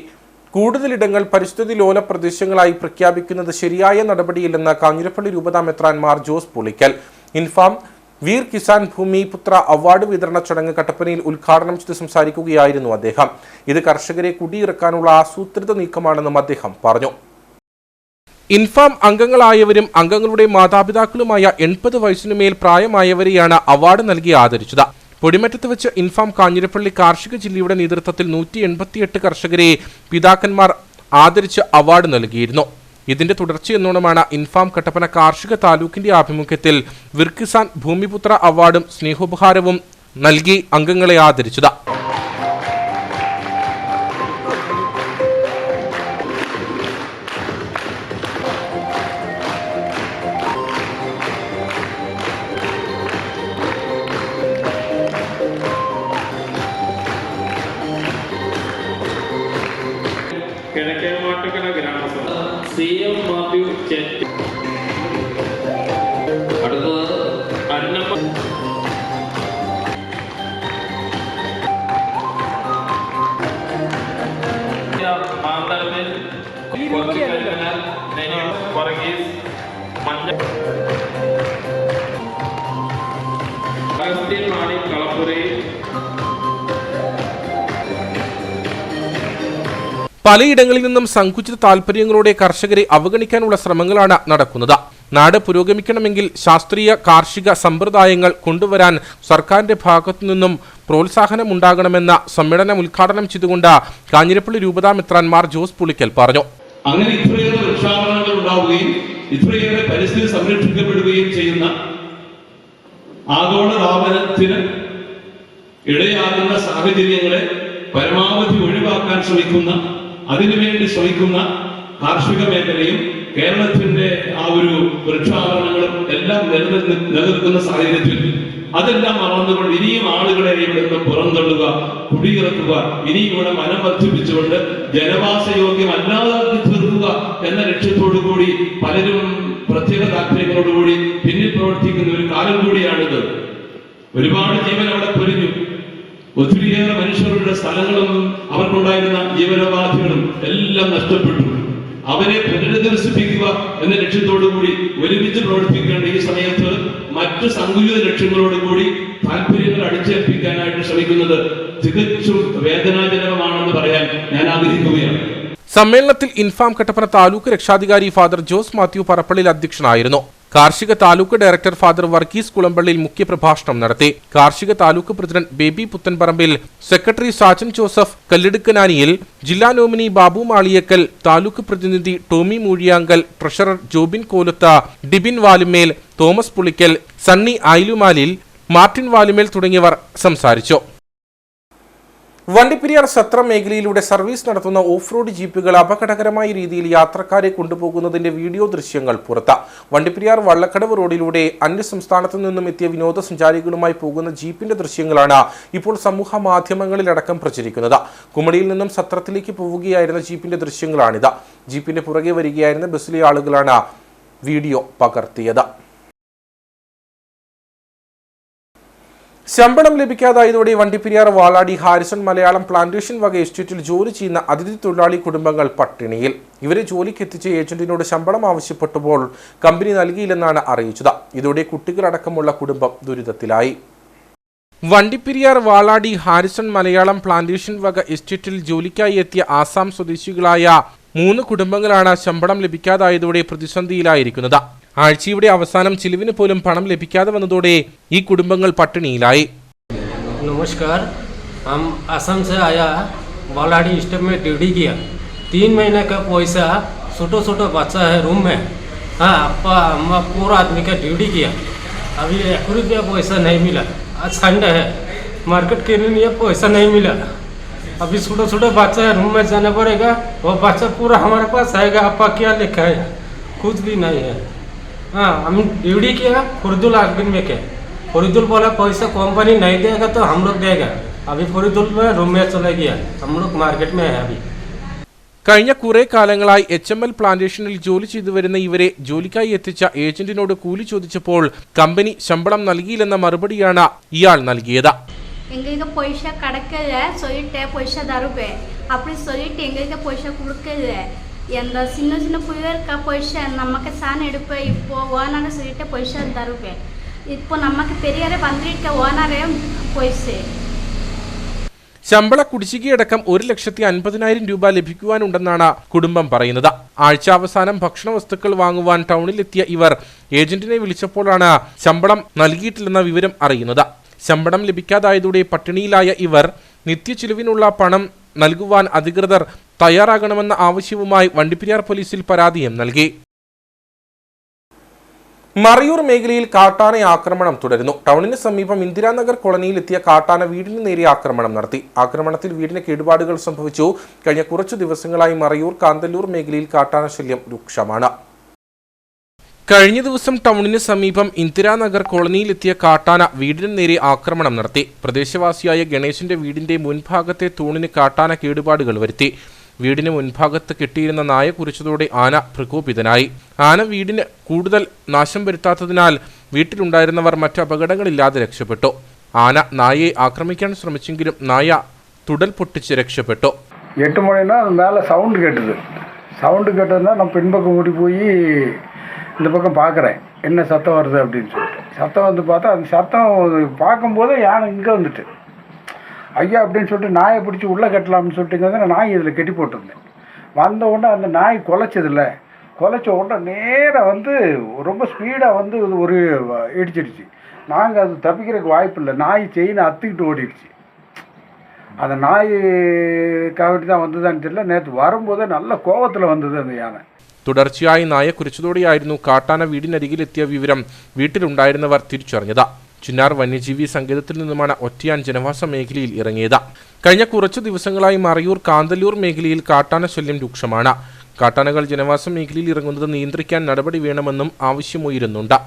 Speaker 1: കൂടുതലിടങ്ങൾ പരിസ്ഥിതി ലോല പ്രദേശങ്ങളായി പ്രഖ്യാപിക്കുന്നത് ശരിയായ നടപടിയില്ലെന്ന് കാഞ്ഞിരപ്പള്ളി രൂപതാ മെത്രാൻ മാർ ജോസ് പുളിക്കൽ. ഇൻഫാം വീർ കിസാൻ ഭൂമി പുത്ര അവാർഡ് വിതരണ ചടങ്ങ് കട്ടപ്പനയിൽ ഉദ്ഘാടനം ചെയ്ത് സംസാരിക്കുകയായിരുന്നു അദ്ദേഹം. ഇത് കർഷകരെ കുടിയിറക്കാനുള്ള ആസൂത്രിത നീക്കമാണെന്നും അദ്ദേഹം പറഞ്ഞു. ഇൻഫാം അംഗങ്ങളായവരും അംഗങ്ങളുടെ മാതാപിതാക്കളുമായ 80 വയസ്സിനുമേൽ പ്രായമായവരെയാണ് അവാർഡ് നൽകി ആദരിച്ചത്. പൊടിമറ്റത്ത് വെച്ച് ഇൻഫാം കാഞ്ഞിരപ്പള്ളി കാർഷിക ജില്ലയുടെ നേതൃത്വത്തിൽ 188 കർഷകരെ പിതാക്കന്മാർ ആദരിച്ച് അവാർഡ് നൽകിയിരുന്നു. ഇതിന്റെ തുടർച്ചയെന്നോണമാണ് ഇൻഫാം കട്ടപ്പന കാർഷിക താലൂക്കിന്റെ ആഭിമുഖ്യത്തിൽ വിർക്കിസാൻ ഭൂമിപുത്ര അവാർഡും സ്നേഹോപഹാരവും നൽകി അംഗങ്ങളെ ആദരിച്ചത്.
Speaker 6: കിഴക്കേമാട്ടുകര ഗ്രാമസഭ CM മാത്യു ചെറ്റ്. അടുത്തത് അന്നപ്പ മാന്തളത്തിൽ വർഗീസ് മഞ്ഞ അഗസ്റ്റിൻ മാണി കളപ്പുരയിൽ.
Speaker 1: പലയിടങ്ങളിൽ നിന്നും സങ്കുചിത താൽപര്യങ്ങളോടെ കർഷകരെ അവഗണിക്കാനുള്ള ശ്രമങ്ങളാണ് നടക്കുന്നത്. നാട് പുരോഗമിക്കണമെങ്കിൽ ശാസ്ത്രീയ കാർഷിക സമ്പ്രദായങ്ങൾ കൊണ്ടുവരാൻ സർക്കാരിന്റെ ഭാഗത്തു നിന്നും പ്രോത്സാഹനമുണ്ടാകണമെന്ന സമ്മേളനം ഉദ്ഘാടനം ചെയ്തുകൊണ്ട് കാഞ്ഞിരപ്പള്ളി രൂപതാ മെത്രാൻ മാർ ജോസ് പുളിക്കൽ പറഞ്ഞു.
Speaker 7: അങ്ങനെ ഇത്രയേറെ വൃക്ഷാവരണങ്ങൾ ഉണ്ടാവുകയും ഇത്രയേറെ പരിസ്ഥിതി സംരക്ഷിക്കപ്പെടുകയും ചെയ്യുന്ന ആഗോളതാപനത്തിന് ഇടയാകുന്ന സാഹചര്യങ്ങളെ പരമാവധി ഒഴിവാക്കാൻ ശ്രമിക്കുന്ന, അതിനുവേണ്ടി ശ്രമിക്കുന്ന കാർഷിക മേഖലയും കേരളത്തിന്റെ ആ ഒരു വൃക്ഷാവരണങ്ങളും എല്ലാം നിലനിൽക്കുന്ന സാഹചര്യത്തിൽ അതെല്ലാം മറന്നുകൊണ്ട് ഇനിയും ആളുകളെ ഇവിടെ നിന്ന് പുറന്തള്ളുക, കുടിയിറക്കുക, ഇനിയും ഇവിടെ വനം വർദ്ധിപ്പിച്ചുകൊണ്ട് ജനവാസയോഗ്യമല്ലാതാക്കി തീർക്കുക എന്ന ലക്ഷ്യത്തോടു കൂടി പലരും പ്രത്യേക താല്പര്യങ്ങളോടുകൂടി പിന്നിൽ പ്രവർത്തിക്കുന്ന ഒരു കാലം കൂടിയാണിത്. ഒരുപാട് ജീവൻ അവിടെ പൊലിഞ്ഞു. ഒത്തിരിയേറെ മനുഷ്യരുടെ സ്ഥലങ്ങളും അവർക്കുണ്ടായിരുന്ന ജീവനോപാധികളും എല്ലാം നഷ്ടപ്പെട്ടു. അവരെ പുനരധിവസിപ്പിക്കുക എന്ന ലക്ഷ്യത്തോടുകൂടി ഒരുമിച്ച് പ്രവർത്തിക്കേണ്ട ഈ സമയത്ത് മറ്റ് സങ്കുചിത ലക്ഷ്യങ്ങളോടുകൂടി താല്പര്യങ്ങൾ അടിച്ചേൽപ്പിക്കാനായിട്ട് ശ്രമിക്കുന്നത് തികച്ചും വേദനാജനകമാണെന്ന് പറയാൻ ഞാൻ ആഗ്രഹിക്കുകയാണ്.
Speaker 1: സമ്മേളനത്തിൽ ഇൻഫാം കട്ടപ്പന താലൂക്ക് രക്ഷാധികാരി ഫാദർ ജോസ് മാത്യു പറപ്പള്ളിൽ അധ്യക്ഷനായിരുന്നു. കാർഷിക താലൂക്ക് ഡയറക്ടർ ഫാദർ വർഗീസ് കുളമ്പള്ളിയിൽ മുഖ്യപ്രഭാഷണം നടത്തി. കാർഷിക taluk president Baby Puthenparambil, secretary Sajan Joseph Kallidukkananiyil, ജില്ലാ നോമിനി ബാബു മാളിയക്കൽ, താലൂക്ക് പ്രതിനിധി Tommy Moozhiyankal, treasurer Jobin Kolath, Dibin Valumel, Thomas Pulickal, Sunny Ayilumalil, Martin Valumel തുടങ്ങിയവർ സംസാരിച്ചു. വണ്ടിപ്പെരിയാർ സത്ര മേഖലയിലൂടെ സർവീസ് നടത്തുന്ന ഓഫ് റോഡ് ജീപ്പുകൾ അപകടകരമായ രീതിയിൽ യാത്രക്കാരെ കൊണ്ടുപോകുന്നതിന്റെ വീഡിയോ ദൃശ്യങ്ങൾ പുറത്ത്. വണ്ടിപ്പെരിയാർ വള്ളക്കടവ് റോഡിലൂടെ അന്യസംസ്ഥാനത്തു നിന്നും എത്തിയ വിനോദസഞ്ചാരികളുമായി പോകുന്ന ജീപ്പിന്റെ ദൃശ്യങ്ങളാണ് ഇപ്പോൾ സമൂഹ മാധ്യമങ്ങളിലടക്കം പ്രചരിക്കുന്നത്. കുമളിയിൽ നിന്നും സത്രത്തിലേക്ക് പോവുകയായിരുന്ന ജീപ്പിന്റെ ദൃശ്യങ്ങളാണിത്. ജീപ്പിന്റെ പുറകെ വരികയായിരുന്ന ബസ്സിലെ ആളുകളാണ് വീഡിയോ പകർത്തിയത്. ശമ്പളം ലഭിക്കാതായതോടെ വണ്ടിപ്പെരിയാർ വാളാടി ഹാരിസൺ മലയാളം പ്ലാന്റേഷൻ വക എസ്റ്റേറ്റിൽ ജോലി ചെയ്യുന്ന അതിഥി തൊഴിലാളി കുടുംബങ്ങൾ പട്ടിണിയിൽ. ഇവരെ ജോലിക്ക് എത്തിച്ച ഏജന്റിനോട് ശമ്പളം ആവശ്യപ്പെട്ടപ്പോൾ കമ്പനി നൽകിയില്ലെന്നാണ് അറിയിച്ചത്. ഇതോടെ കുട്ടികളടക്കമുള്ള കുടുംബം ദുരിതത്തിലായി. വണ്ടിപ്പെരിയാർ വാളാടി ഹാരിസൺ മലയാളം പ്ലാന്റേഷൻ വക എസ്റ്റേറ്റിൽ ജോലിക്കായി എത്തിയ ആസാം സ്വദേശികളായ 3 കുടുംബങ്ങളാണ് ശമ്പളം ലഭിക്കാതായതോടെ പ്രതിസന്ധിയിലായിരിക്കുന്നത്. ആഴ്ചയുടെ അവസാനം ചിലവിന് പോലും പണം ലഭിക്കാതെ വന്നതോടെ ഈ കുടുംബങ്ങൾ പട്ടിണിയിലായി.
Speaker 8: नमस्कार, हम असम से आया, बालाडी स्टेप में ड्यूटी किया. 3 महीने का पैसा, छोटा बच्चा है रूम में. हाँ, अप्पा अम्मा पूरा आदमी का ड्यूटी किया. अभी 1 रुपया पैसा नहीं मिला. आज संडे है, मार्केट के लिए पैसा नहीं मिला. अभी छोटा बच्चा है, रूम में जाना पड़ेगा. वो बच्चा पूरा हमारे पास आएगा. अप्पा क्या लिखा है, कुछ भी नहीं है. हाँ, हम ड्यूटी किया फरीदुल आगबिन में क्या. फरीदुल बोला पैसा कंपनी नहीं देगा तो हम लोग देगा. अभी फरीदुल में रूम में चला गया. हम लोग मार्केट में है अभी.
Speaker 1: കഴിഞ്ഞ കുറെ കാലങ്ങളായി HML പ്ലാന്റേഷനിൽ ജോലി ചെയ്തു വരുന്ന ഇവരെ ജോലിക്കായി എത്തിച്ച ഏജന്റിനോട് കൂലി ചോദിച്ചപ്പോൾ കമ്പനി ശമ്പളം നൽകിയില്ലെന്ന മറുപടിയാണ് ഇയാൾ നൽകിയത്.
Speaker 9: எங்களுக்கு பைசா கிடைக்கல சொல்லிட்டேன், பைசா தருவேன் அப்படி சொல்லிட்டு எங்களுக்கு பைசா கொடுக்கல. எந்த சின்ன புயலுக்கா பைசா நமக்கு சாணம் எடுப்பேன். இப்போ ஓனரை சொல்லிட்டு பைசா தருவேன். இப்போ நமக்கு பெரியாரே வந்துட்டு ஓனரே പൈസ.
Speaker 1: ശമ്പള കുടിശ്ശികയടക്കം 1,50,000 രൂപ ലഭിക്കുവാനുണ്ടെന്നാണ് കുടുംബം പറയുന്നത്. ആഴ്ചാവസാനം ഭക്ഷണ വസ്തുക്കൾ വാങ്ങുവാൻ ടൗണിലെത്തിയ ഇവർ ഏജന്റിനെ വിളിച്ചപ്പോഴാണ് ശമ്പളം നൽകിയിട്ടില്ലെന്ന വിവരം അറിയുന്നത്. ശമ്പളം ലഭിക്കാതായതോടെ പട്ടിണിയിലായ ഇവർ നിത്യചിലവിനുള്ള പണം നൽകുവാൻ അധികൃതർ തയ്യാറാകണമെന്ന ആവശ്യവുമായി വണ്ടിപ്പെരിയാർ പോലീസിൽ പരാതിയും നൽകി. മറയൂർ മേഖലയിൽ കാട്ടാന ആക്രമണം തുടരുന്നു. ടൗണിന് സമീപം ഇന്ദിരാനഗർ കോളനിയിൽ എത്തിയ കാട്ടാന വീടിന് നേരെ ആക്രമണം നടത്തി. ആക്രമണത്തിൽ വീടിന് കേടുപാടുകൾ സംഭവിച്ചു. കഴിഞ്ഞ കുറച്ചു ദിവസങ്ങളായി മറയൂർ കാന്തല്ലൂർ മേഖലയിൽ കാട്ടാന ശല്യം രൂക്ഷമാണ്. കഴിഞ്ഞ ദിവസം ടൗണിന് സമീപം ഇന്ദിരാനഗർ കോളനിയിലെത്തിയ കാട്ടാന വീടിന് നേരെ ആക്രമണം നടത്തി. പ്രദേശവാസിയായ ഗണേശന്റെ വീടിന്റെ മുൻഭാഗത്തെ തൂണിന് കാട്ടാന കേടുപാടുകൾ വരുത്തി. വീടിന് മുൻഭാഗത്ത് കെട്ടിയിരുന്ന നായ കുറിച്ചതോടെ ആന പ്രകോപിതനായി. ആന വീടിന് കൂടുതൽ നാശം വരുത്താത്തതിനാൽ വീട്ടിലുണ്ടായിരുന്നവർ മറ്റ് അപകടങ്ങളില്ലാതെ രക്ഷപ്പെട്ടു. ആന നായയെ ആക്രമിക്കാൻ ശ്രമിച്ചെങ്കിലും നായ തുടൽ പൊട്ടിച്ച് രക്ഷപ്പെട്ടു.
Speaker 10: 8 மணினா அது மேலே சவுண்டு கேட்டதுன்னா நான் பின்பக்கம் ஓடி போய் இந்த பக்கம் பார்க்குறேன் என்ன சத்தம் வருது அப்படின்னு சொல்லிட்டு. சத்தம் வந்து பார்த்தா அந்த சத்தம் பார்க்கும்போது யானை இங்கே வந்துட்டு ஐயா அப்படின்னு சொல்லிட்டு நாயை பிடிச்சி உள்ளே கட்டலாம்னு சொல்லிட்டு நாய் இதில் கட்டி போட்டிருந்தேன். வந்த உடனே அந்த நாய் குலைச்ச உடனே நேராக வந்து ரொம்ப ஸ்பீடாக வந்து ஒரு இடிச்சிடுச்சு. நாங்கள் அது தப்பிக்கிறதுக்கு வாய்ப்பு இல்லை. நாய் செயினை அத்துக்கிட்டு ஓடிடுச்சு. அந்த நாய் காவட்டி தான் வந்ததான்னு தெரியல. நேற்று வரும்போதே நல்ல கோபத்தில் வந்தது அந்த யானை.
Speaker 1: തുടർച്ചയായി നായ കുറിച്ചതോടെയായിരുന്നു കാട്ടാന വീടിനരികിലെത്തിയ വിവരം വീട്ടിലുണ്ടായിരുന്നവർ തിരിച്ചറിഞ്ഞത്. ചിന്നാർ വന്യജീവി സങ്കേതത്തിൽ നിന്നുമാണ് ഒറ്റയാൻ ജനവാസ മേഖലയിൽ ഇറങ്ങിയത്. കഴിഞ്ഞ കുറച്ചു ദിവസങ്ങളായി മറയൂർ കാന്തല്ലൂർ മേഖലയിൽ കാട്ടാന ശല്യം രൂക്ഷമാണ്. കാട്ടാനകൾ ജനവാസ മേഖലയിൽ ഇറങ്ങുന്നത് നിയന്ത്രിക്കാൻ നടപടി വേണമെന്നും ആവശ്യമുയരുന്നുണ്ട്.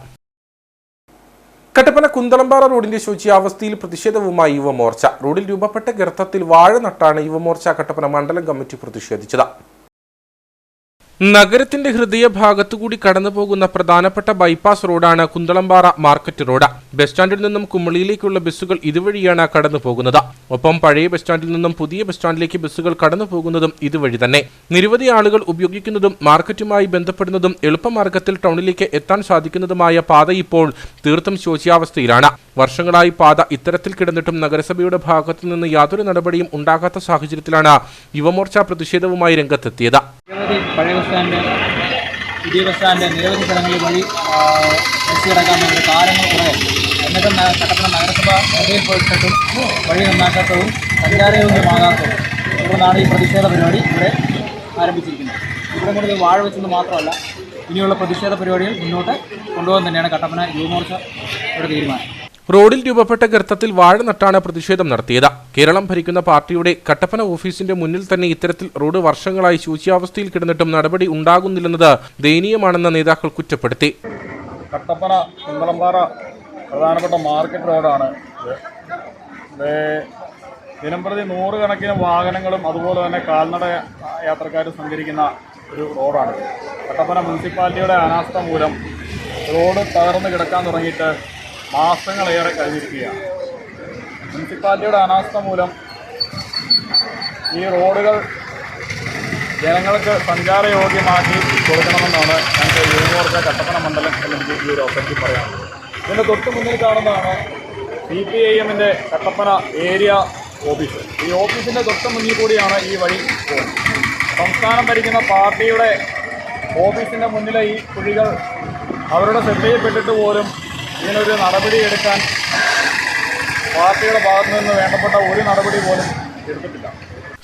Speaker 1: കട്ടപ്പന കുന്തളമ്പാറ റോഡിന്റെ ശോച്യാവസ്ഥയിൽ പ്രതിഷേധവുമായി യുവമോർച്ച. റോഡിൽ രൂപപ്പെട്ട ഗർത്തത്തിൽ വാഴ നട്ടാണ് യുവമോർച്ച കട്ടപ്പന മണ്ഡലം കമ്മിറ്റി പ്രതിഷേധിച്ചത്. നഗരത്തിന്റെ ഹൃദയഭാഗത്തുകൂടി കടന്നുപോകുന്ന പ്രധാനപ്പെട്ട ബൈപ്പാസ് റോഡാണ് കുന്തളംപാറ മാർക്കറ്റ് റോഡ്. ബസ് സ്റ്റാൻഡിൽ നിന്നും കുമ്മളിയിലേക്കുള്ള ബസ്സുകൾ ഇതുവഴിയാണ് കടന്നുപോകുന്നത്. ഒപ്പം പഴയ ബസ് സ്റ്റാൻഡിൽ നിന്നും പുതിയ ബസ് സ്റ്റാൻഡിലേക്ക് ബസ്സുകൾ കടന്നുപോകുന്നതും ഇതുവഴി തന്നെ. നിരവധി ആളുകൾ ഉപയോഗിക്കുന്നതും മാർക്കറ്റുമായി ബന്ധപ്പെടുന്നതും എളുപ്പമാർഗത്തിൽ ടൗണിലേക്ക് എത്താൻ സാധിക്കുന്നതുമായ പാത ഇപ്പോൾ തീർത്തും ശോച്യാവസ്ഥയിലാണ്. വർഷങ്ങളായി പാത ഇത്തരത്തിൽ കിടന്നിട്ടും നഗരസഭയുടെ ഭാഗത്തു നിന്ന് യാതൊരു നടപടിയും ഉണ്ടാകാത്ത സാഹചര്യത്തിലാണ് യുവമോർച്ച പ്രതിഷേധവുമായി രംഗത്തെത്തിയത്.
Speaker 2: പഴയ ബസ് സ്റ്റാൻഡ്, പുതിയ ബസ് സ്റ്റാൻഡ്, നിരവധി സ്ഥലങ്ങളിൽ വഴി ബസ് കിടക്കാൻ വേണ്ടി കാലങ്ങൾ കുറേ എന്നിട്ടും കട്ടപ്പന നഗരസഭ ശ്രദ്ധയിൽപ്പെട്ടിട്ടും വഴി നന്നാക്കാത്തതും സഞ്ചാരയോഗ്യമാകാത്തതും തുടർന്നാണ് ഈ പ്രതിഷേധ പരിപാടി ഇവിടെ ആരംഭിച്ചിരിക്കുന്നത്. ഇവിടെ കൊണ്ട് വാഴ വെച്ചെന്ന് മാത്രമല്ല, ഇനിയുള്ള പ്രതിഷേധ പരിപാടികൾ മുന്നോട്ട് കൊണ്ടുപോകാൻ തന്നെയാണ് കട്ടപ്പന യുവമോർച്ചയുടെ തീരുമാനം.
Speaker 1: റോഡിൽ രൂപപ്പെട്ട ഗർത്തത്തിൽ വാഴ നട്ടാണ് പ്രതിഷേധം നടത്തിയത്. കേരളം ഭരിക്കുന്ന പാർട്ടിയുടെ കട്ടപ്പന ഓഫീസിന്റെ മുന്നിൽ തന്നെ ഇത്തരത്തിൽ റോഡ് വർഷങ്ങളായി ശൂച്യാവസ്ഥയിൽ കിടന്നിട്ടും നടപടി ഉണ്ടാകുന്നില്ലെന്നത് ദയനീയമാണെന്ന് നേതാക്കൾ കുറ്റപ്പെടുത്തി.
Speaker 10: കട്ടപ്പന കുന്തളംപാറ പ്രധാനപ്പെട്ട മാർക്കറ്റ് റോഡാണ് ഇത്. ദിനംപ്രതി നൂറുകണക്കിന് വാഹനങ്ങളും അതുപോലെ തന്നെ കാൽനട യാത്രക്കാരും സഞ്ചരിക്കുന്ന ഒരു റോഡാണ്. കട്ടപ്പന മുനിസിപ്പാലിറ്റിയുടെ അനാസ്ഥ മൂലം റോഡ് തകർന്ന് കിടക്കാൻ തുടങ്ങിയിട്ട് മാസങ്ങളേറെ കഴിഞ്ഞിരിക്കുകയാണ്. മുനിസിപ്പാലിറ്റിയുടെ അനാസ്ഥ മൂലം ഈ റോഡുകൾ ജനങ്ങൾക്ക് സഞ്ചാരയോഗ്യമാക്കി കൊടുക്കണമെന്നാണ് ഞങ്ങൾക്ക് യുവമോർച്ച കട്ടപ്പന മണ്ഡലം കമ്മിറ്റിക്ക് ഈ ഒരു അവസരത്തിൽ പറയാനുള്ളത്. ഇതിൻ്റെ തൊട്ട് മുന്നിൽ കാണുന്നതാണ് CPIM-ന്റെ കട്ടപ്പന ഏരിയ ഓഫീസ്. ഈ ഓഫീസിൻ്റെ തൊട്ട് മുന്നിൽ കൂടിയാണ് ഈ വഴി പോകുന്നത്. സംസ്ഥാനം ഭരിക്കുന്ന പാർട്ടിയുടെ ഓഫീസിൻ്റെ മുന്നിലെ ഈ കുഴികൾ അവരുടെ ശ്രദ്ധയിൽപ്പെട്ടിട്ട് പോലും ഇതിനൊരു നടപടിയെടുക്കാൻ പാർട്ടിയുടെ ഭാഗത്തു നിന്ന് വേണ്ടപ്പെട്ട ഒരു നടപടി പോലും എടുത്തിട്ടില്ല.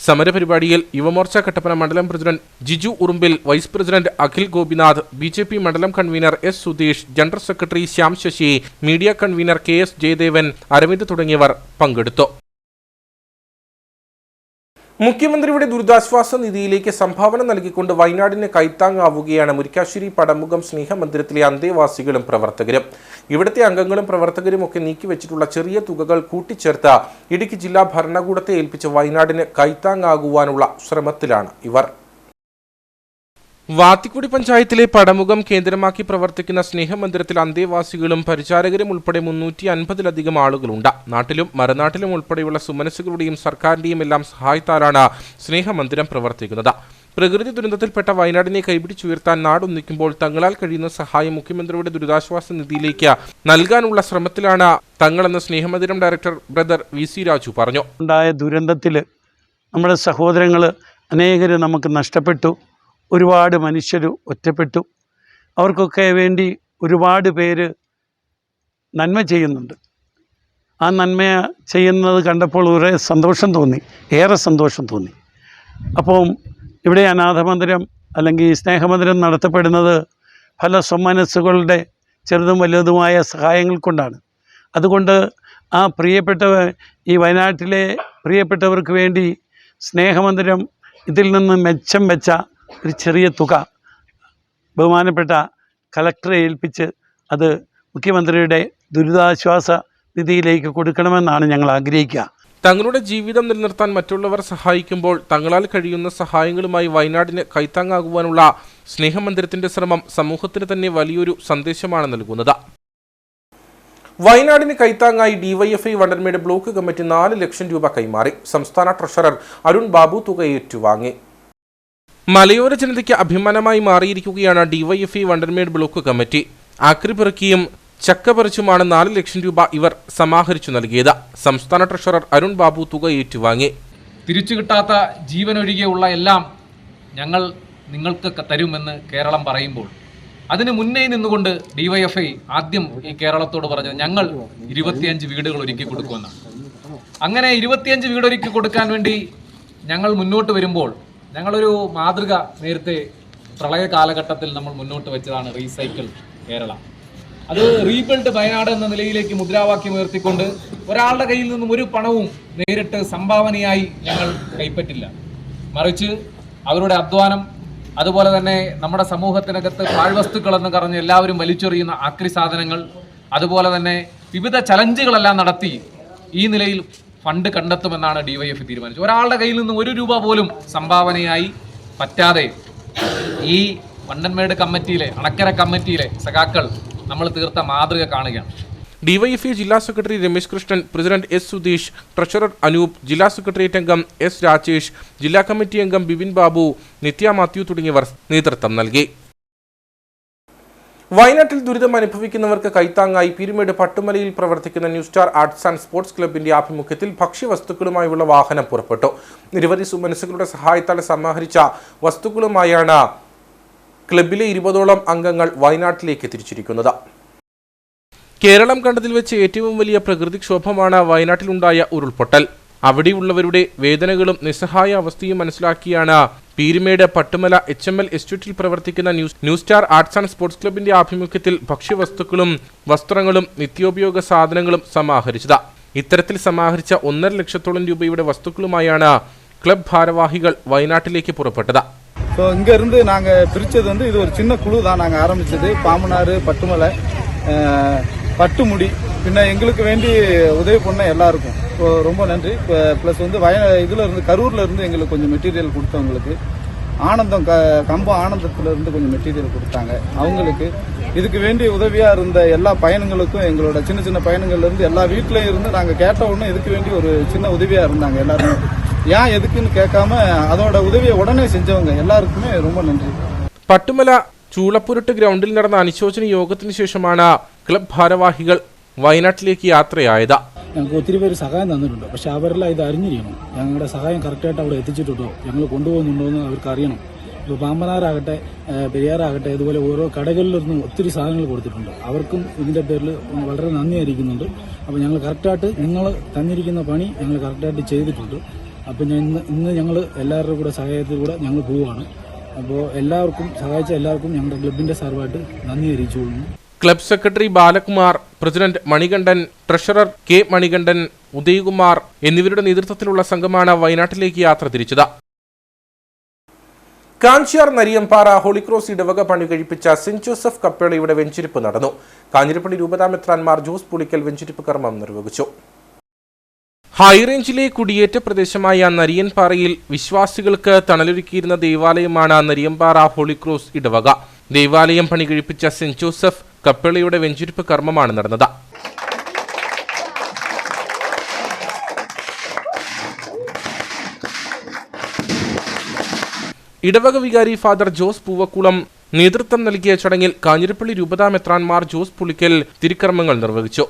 Speaker 1: സമരപരിപാടിയിൽ യുവമോർച്ച കട്ടപ്പന മണ്ഡലം president Jiju Urumbil, vice president Akhil Gopinath, BJP മണ്ഡലം convener S. Sudheesh, general secretary Shyam Sasi, media convener KS Jayadevan, Aravind തുടങ്ങിയവർ പങ്കെടുത്തു. മുഖ്യമന്ത്രിയുടെ ദുരിതാശ്വാസ നിധിയിലേക്ക് സംഭാവന നൽകിക്കൊണ്ട് വയനാടിന് കൈത്താങ്ങാവുകയാണ് മുരിക്കാശ്ശേരി പടമുഖം സ്നേഹമന്ദിരത്തിലെ അന്തേവാസികളും പ്രവർത്തകരും. ഇവിടുത്തെ അംഗങ്ങളും പ്രവർത്തകരും ഒക്കെ നീക്കിവെച്ചിട്ടുള്ള ചെറിയ തുകകൾ കൂട്ടിച്ചേർത്ത് ഇടുക്കി ജില്ലാ ഭരണകൂടത്തെ ഏൽപ്പിച്ച് വയനാടിന് കൈത്താങ്ങാകുവാനുള്ള ശ്രമത്തിലാണ് ഇവർ. വാത്തിക്കുടി പഞ്ചായത്തിലെ പടമുഖം കേന്ദ്രമാക്കി പ്രവർത്തിക്കുന്ന സ്നേഹമന്ദിരത്തിൽ അന്തേവാസികളും പരിചാരകരും ഉൾപ്പെടെ 350-ലധികം ആളുകളുണ്ട്. നാട്ടിലും മറുനാട്ടിലും ഉൾപ്പെടെയുള്ള സുമനസ്സുകളുടെയും സർക്കാരിന്റെയും എല്ലാം സഹായത്താലാണ് സ്നേഹമന്ദിരം പ്രവർത്തിക്കുന്നത്. പ്രകൃതി ദുരന്തത്തിൽപ്പെട്ട വയനാടിനെ കൈപിടിച്ചുയർത്താൻ നാടൊന്നിക്കുമ്പോൾ തങ്ങളാൽ കഴിയുന്ന സഹായം മുഖ്യമന്ത്രിയുടെ ദുരിതാശ്വാസ നിധിയിലേക്ക് നൽകാനുള്ള ശ്രമത്തിലാണ് തങ്ങളെന്ന് സ്നേഹമന്ദിരം ഡയറക്ടർ ബ്രദർ VC രാജു പറഞ്ഞു.
Speaker 11: ഉണ്ടായ ദുരന്തത്തിൽ നമ്മുടെ സഹോദരങ്ങൾ അനേകർ നമുക്ക് നഷ്ടപ്പെട്ടു. ഒരുപാട് മനുഷ്യർ ഒറ്റപ്പെട്ടു. അവർക്കൊക്കെ വേണ്ടി ഒരുപാട് പേര് നന്മ ചെയ്യുന്നുണ്ട്. ആ നന്മ ചെയ്യുന്നത് കണ്ടപ്പോൾ ഏറെ സന്തോഷം തോന്നി. അപ്പോൾ ഇവിടെ അനാഥമന്ദിരം അല്ലെങ്കിൽ സ്നേഹമന്ദിരം നടത്തപ്പെടുന്നത് പല സ്വമനസ്സുകളുടെ ചെറുതും വലുതുമായ സഹായങ്ങൾ കൊണ്ടാണ്. അതുകൊണ്ട് ആ ഈ വയനാട്ടിലെ പ്രിയപ്പെട്ടവർക്ക് വേണ്ടി സ്നേഹമന്ദിരം ഇതിൽ നിന്ന് മെച്ചം വെച്ച ഒരു ചെറിയ തുക ബഹുമാനപ്പെട്ട കളക്ടറെ ഏൽപ്പിച്ച് അത് മുഖ്യമന്ത്രിയുടെ ദുരിതാശ്വാസ നിധിയിലേക്ക് കൊടുക്കണമെന്നാണ് ഞങ്ങൾ ആഗ്രഹിക്കുക.
Speaker 1: തങ്ങളുടെ ജീവിതം നിലനിർത്താൻ മറ്റുള്ളവർ സഹായിക്കുമ്പോൾ തങ്ങളാൽ കഴിയുന്ന സഹായങ്ങളുമായി വയനാടിന് കൈത്താങ്ങാകുവാനുള്ള സ്നേഹമന്ദിരത്തിന്റെ ശ്രമം സമൂഹത്തിന് തന്നെ വലിയൊരു സന്ദേശമാണ് നൽകുന്നത്. വയനാടിന് കൈത്താങ്ങായി DYFI വണ്ടൻമേട് ബ്ലോക്ക് കമ്മിറ്റി 4 ലക്ഷം രൂപ കൈമാറി. സംസ്ഥാന ട്രഷറർ അരുൺ ബാബു തുക ഏറ്റുവാങ്ങി. മലയോര ജനതയ്ക്ക് അഭിമാനമായി മാറിയിരിക്കുകയാണ് DYFI വണ്ടൻമേട് ബ്ലോക്ക് കമ്മിറ്റി. ആക്രിപിറക്കിയും ചക്കപറിച്ചുമാണ് 4 ലക്ഷം രൂപ ഇവർ സമാഹരിച്ചു നൽകിയത്. സംസ്ഥാന ട്രഷറർ അരുൺ ബാബു തുക ഏറ്റുവാങ്ങി.
Speaker 12: തിരിച്ചു കിട്ടാത്ത ജീവനൊഴികെയുള്ള എല്ലാം ഞങ്ങൾ നിങ്ങൾക്ക് തരുമെന്ന് കേരളം പറയുമ്പോൾ അതിന് മുന്നേ നിന്നുകൊണ്ട് DYFI ആദ്യം ഈ കേരളത്തോട് പറഞ്ഞത് ഞങ്ങൾ 25 വീടുകൾ ഒരുക്കി കൊടുക്കുമെന്നാണ്. അങ്ങനെ 25 വീട് ഒരുക്കി കൊടുക്കാൻ വേണ്ടി ഞങ്ങൾ മുന്നോട്ട് വരുമ്പോൾ ഞങ്ങളൊരു മാതൃക നേരത്തെ പ്രളയ കാലഘട്ടത്തിൽ നമ്മൾ മുന്നോട്ട് വെച്ചതാണ് റീസൈക്കിൾ കേരള. അത് റീബിൽഡ് വയനാട് എന്ന നിലയിലേക്ക് മുദ്രാവാക്യം ഉയർത്തിക്കൊണ്ട് ഒരാളുടെ കയ്യിൽ നിന്നും ഒരു പണവും നേരിട്ട് സംഭാവനയായി ഞങ്ങൾ കൈപ്പറ്റില്ല. മറിച്ച് അവരുടെ അധ്വാനം, അതുപോലെ തന്നെ നമ്മുടെ സമൂഹത്തിനകത്ത് പാഴ്വസ്തുക്കളെന്ന് പറഞ്ഞ് എല്ലാവരും വലിച്ചെറിയുന്ന ആക്രി സാധനങ്ങൾ, അതുപോലെ തന്നെ വിവിധ ചലഞ്ചുകളെല്ലാം നടത്തി ഈ നിലയിൽ ഫണ്ട് കണ്ടെത്തുമെന്നാണ് DYFI തീരുമാനിച്ചത്. ഒരാളുടെ കയ്യിൽ നിന്ന് 1 രൂപ പോലും സംഭാവനയായി പറ്റാതെ ഈ വണ്ടൻമേട് കമ്മിറ്റിയിലെ അണക്കര കമ്മിറ്റിയിലെ സഖാക്കൾ നമ്മൾ തീർത്ത മാതൃക കാണുകയാണ്.
Speaker 1: ഡിവൈഎഫ്ഐ ജില്ലാ secretary Ramesh Krishnan, president S Sudheesh, treasurer Anoop, ജില്ലാ സെക്രട്ടേറിയറ്റ് അംഗം എസ് രാജേഷ്, ജില്ലാ കമ്മിറ്റി അംഗം ബിപിൻ ബാബു, നിത്യ മാത്യു തുടങ്ങിയവർ നേതൃത്വം നൽകി. വയനാട്ടിൽ ദുരിതം അനുഭവിക്കുന്നവർക്ക് കൈത്താങ്ങായി പീരുമേട് പട്ടുമലയിൽ പ്രവർത്തിക്കുന്ന new star arts and sports ക്ലബിന്റെ ആഭിമുഖ്യത്തിൽ ഭക്ഷ്യവസ്തുക്കളുമായുള്ള വാഹനം പുറപ്പെട്ടു. നിരവധി സുമനസ്സുകളുടെ സഹായത്താൽ സമാഹരിച്ച വസ്തുക്കളുമായാണ് ക്ലബിലെ 20ഓളം അംഗങ്ങൾ വയനാട്ടിലേക്ക് തിരിച്ചിരിക്കുന്നത്. കേരളം കണ്ടതിൽ വെച്ച് ഏറ്റവും വലിയ പ്രകൃതിക്ഷോഭമാണ് വയനാട്ടിലുണ്ടായ ഉരുൾപൊട്ടൽ. അവിടെയുള്ളവരുടെ വേദനകളും നിസ്സഹായ അവസ്ഥയും മനസ്സിലാക്കിയാണ് പീരുമേട് പട്ടുമല HML എസ്റ്റേറ്റിൽ പ്രവർത്തിക്കുന്ന new star arts and sports ക്ലബിന്റെ ആഭിമുഖ്യത്തിൽ ഭക്ഷ്യവസ്തുക്കളും വസ്ത്രങ്ങളും നിത്യോപയോഗ സാധനങ്ങളും സമാഹരിച്ചത്. ഇത്തരത്തിൽ സമാഹരിച്ച 1.5 ലക്ഷത്തോളം രൂപയുടെ വസ്തുക്കളുമായാണ് ക്ലബ് ഭാരവാഹികൾ വയനാട്ടിലേക്ക് പുറപ്പെട്ടത്.
Speaker 13: ஸோ இங்கேருந்து நாங்கள் பிரித்தது வந்து இது ஒரு சின்ன குழு தான் நாங்கள் ஆரம்பித்தது. பாமனாறு, பட்டுமலை, பட்டுமுடி, பின்ன எங்களுக்கு வேண்டி உதவி பண்ண எல்லாருக்கும் ரொம்ப நன்றி. ப்ளஸ் வந்து இதில் இருந்து கரூரில் இருந்து எங்களுக்கு கொஞ்சம் மெட்டீரியல் கொடுத்தவங்களுக்கு, ஆனந்தம் கம்பம் ஆனந்தத்தில் இருந்து கொஞ்சம் மெட்டீரியல் கொடுத்தாங்க அவங்களுக்கு. இதுக்கு வேண்டி உதவியாக இருந்த எல்லா பயணங்களுக்கும், எங்களோட சின்ன சின்ன பயணங்கள்லேருந்து எல்லா வீட்டிலையும் இருந்து நாங்கள் கேட்ட உடனே இதுக்கு வேண்டி ஒரு சின்ன உதவியாக இருந்தாங்க எல்லாருமே. ஏன் எதுக்குன்னு கேட்காம அதோட உதவியை உடனே செஞ்சவங்க எல்லாருக்குமே ரொம்ப நன்றி.
Speaker 1: പട്ടുമല ചൂളപ്പുരട്ട് ഗ്രൗണ്ടിൽ നടന്ന അനുശോചന യോഗത്തിന് ശേഷമാണ് ക്ലബ് ഭാരവാഹികൾ വയനാട്ടിലേക്ക് യാത്രയായത്.
Speaker 2: ഞങ്ങൾക്ക് ഒത്തിരി പേര് സഹായം തന്നിട്ടുണ്ട്. പക്ഷെ അവരെല്ലാം ഇത് അറിഞ്ഞിരിക്കണം. ഞങ്ങളുടെ സഹായം കറക്റ്റായിട്ട് അവിടെ എത്തിച്ചിട്ടുണ്ടോ, ഞങ്ങൾ കൊണ്ടുപോകുന്നുണ്ടോ എന്ന് അവർക്ക് അറിയണം. ഇപ്പോൾ പാമ്പനാറാകട്ടെ, പെരിയാറാകട്ടെ, ഇതുപോലെ ഓരോ കടകളിലിരുന്ന് ഒത്തിരി സാധനങ്ങൾ കൊടുത്തിട്ടുണ്ട്. അവർക്കും ഇതിൻ്റെ പേരിൽ വളരെ നന്ദി അറിയിക്കുന്നുണ്ട്. അപ്പോൾ ഞങ്ങൾ കറക്റ്റായിട്ട് നിങ്ങൾ തന്നിരിക്കുന്ന പണി ഞങ്ങൾ കറക്റ്റായിട്ട് ചെയ്തിട്ടുണ്ട്. അപ്പോൾ ഇന്ന് ഞങ്ങൾ എല്ലാവരുടെ കൂടെ സഹായത്തിൽ കൂടെ ഞങ്ങൾ പോവുകയാണ്. അപ്പോൾ എല്ലാവർക്കും സഹായിച്ച എല്ലാവർക്കും ഞങ്ങളുടെ ക്ലബിൻ്റെ സാർവായിട്ട് നന്ദി അറിയിച്ചുകൊള്ളുന്നു.
Speaker 1: Club secretary Balakumar, president Manikandan, treasurer K Manikandan, Udayakumar എന്നിവരുടെ നേതൃത്വത്തിലുള്ള സംഘമാണ് വയനാട്ടിലേക്ക് യാത്ര തിരിച്ചത്. കാഞ്ചിയാർ നരിയമ്പാറ ഹോളിക്രോസ് ഇടവക പണി കഴിപ്പിച്ച സെന്റ് ജോസഫ് കപ്പേളയുടെ വെഞ്ചിരിപ്പ് നടന്നു. കാഞ്ഞിരപ്പള്ളി രൂപതാമെത്രാൻമാർ ജോസ് പുളിക്കൽ വെഞ്ചിരിപ്പ് കർമ്മം നിർവഹിച്ചു. ഹൈറേഞ്ചിലെ കുടിയേറ്റ പ്രദേശമായ നരിയൻപാറയിൽ വിശ്വാസികൾക്ക് തണലൊരുക്കിയിരുന്ന ദേവാലയമാണ് നരിയമ്പാറ ഹോളിക്രോസ് ഇടവക. ദേവാലയം പണി കഴിപ്പിച്ച സെന്റ് ജോസഫ് കപ്പേളയുടെ വെഞ്ചിരിപ്പ് കർമ്മമാണ് നടന്നത്. ഇടവക വികാരി ഫാദർ ജോസ് പൂവക്കുളം നേതൃത്വം നൽകിയ ചടങ്ങിൽ കാഞ്ഞിരപ്പള്ളി രൂപതാമെത്രാൻമാർ ജോസ് പുളിക്കൽ തിരുക്കർമ്മങ്ങൾ നിർവഹിച്ചു.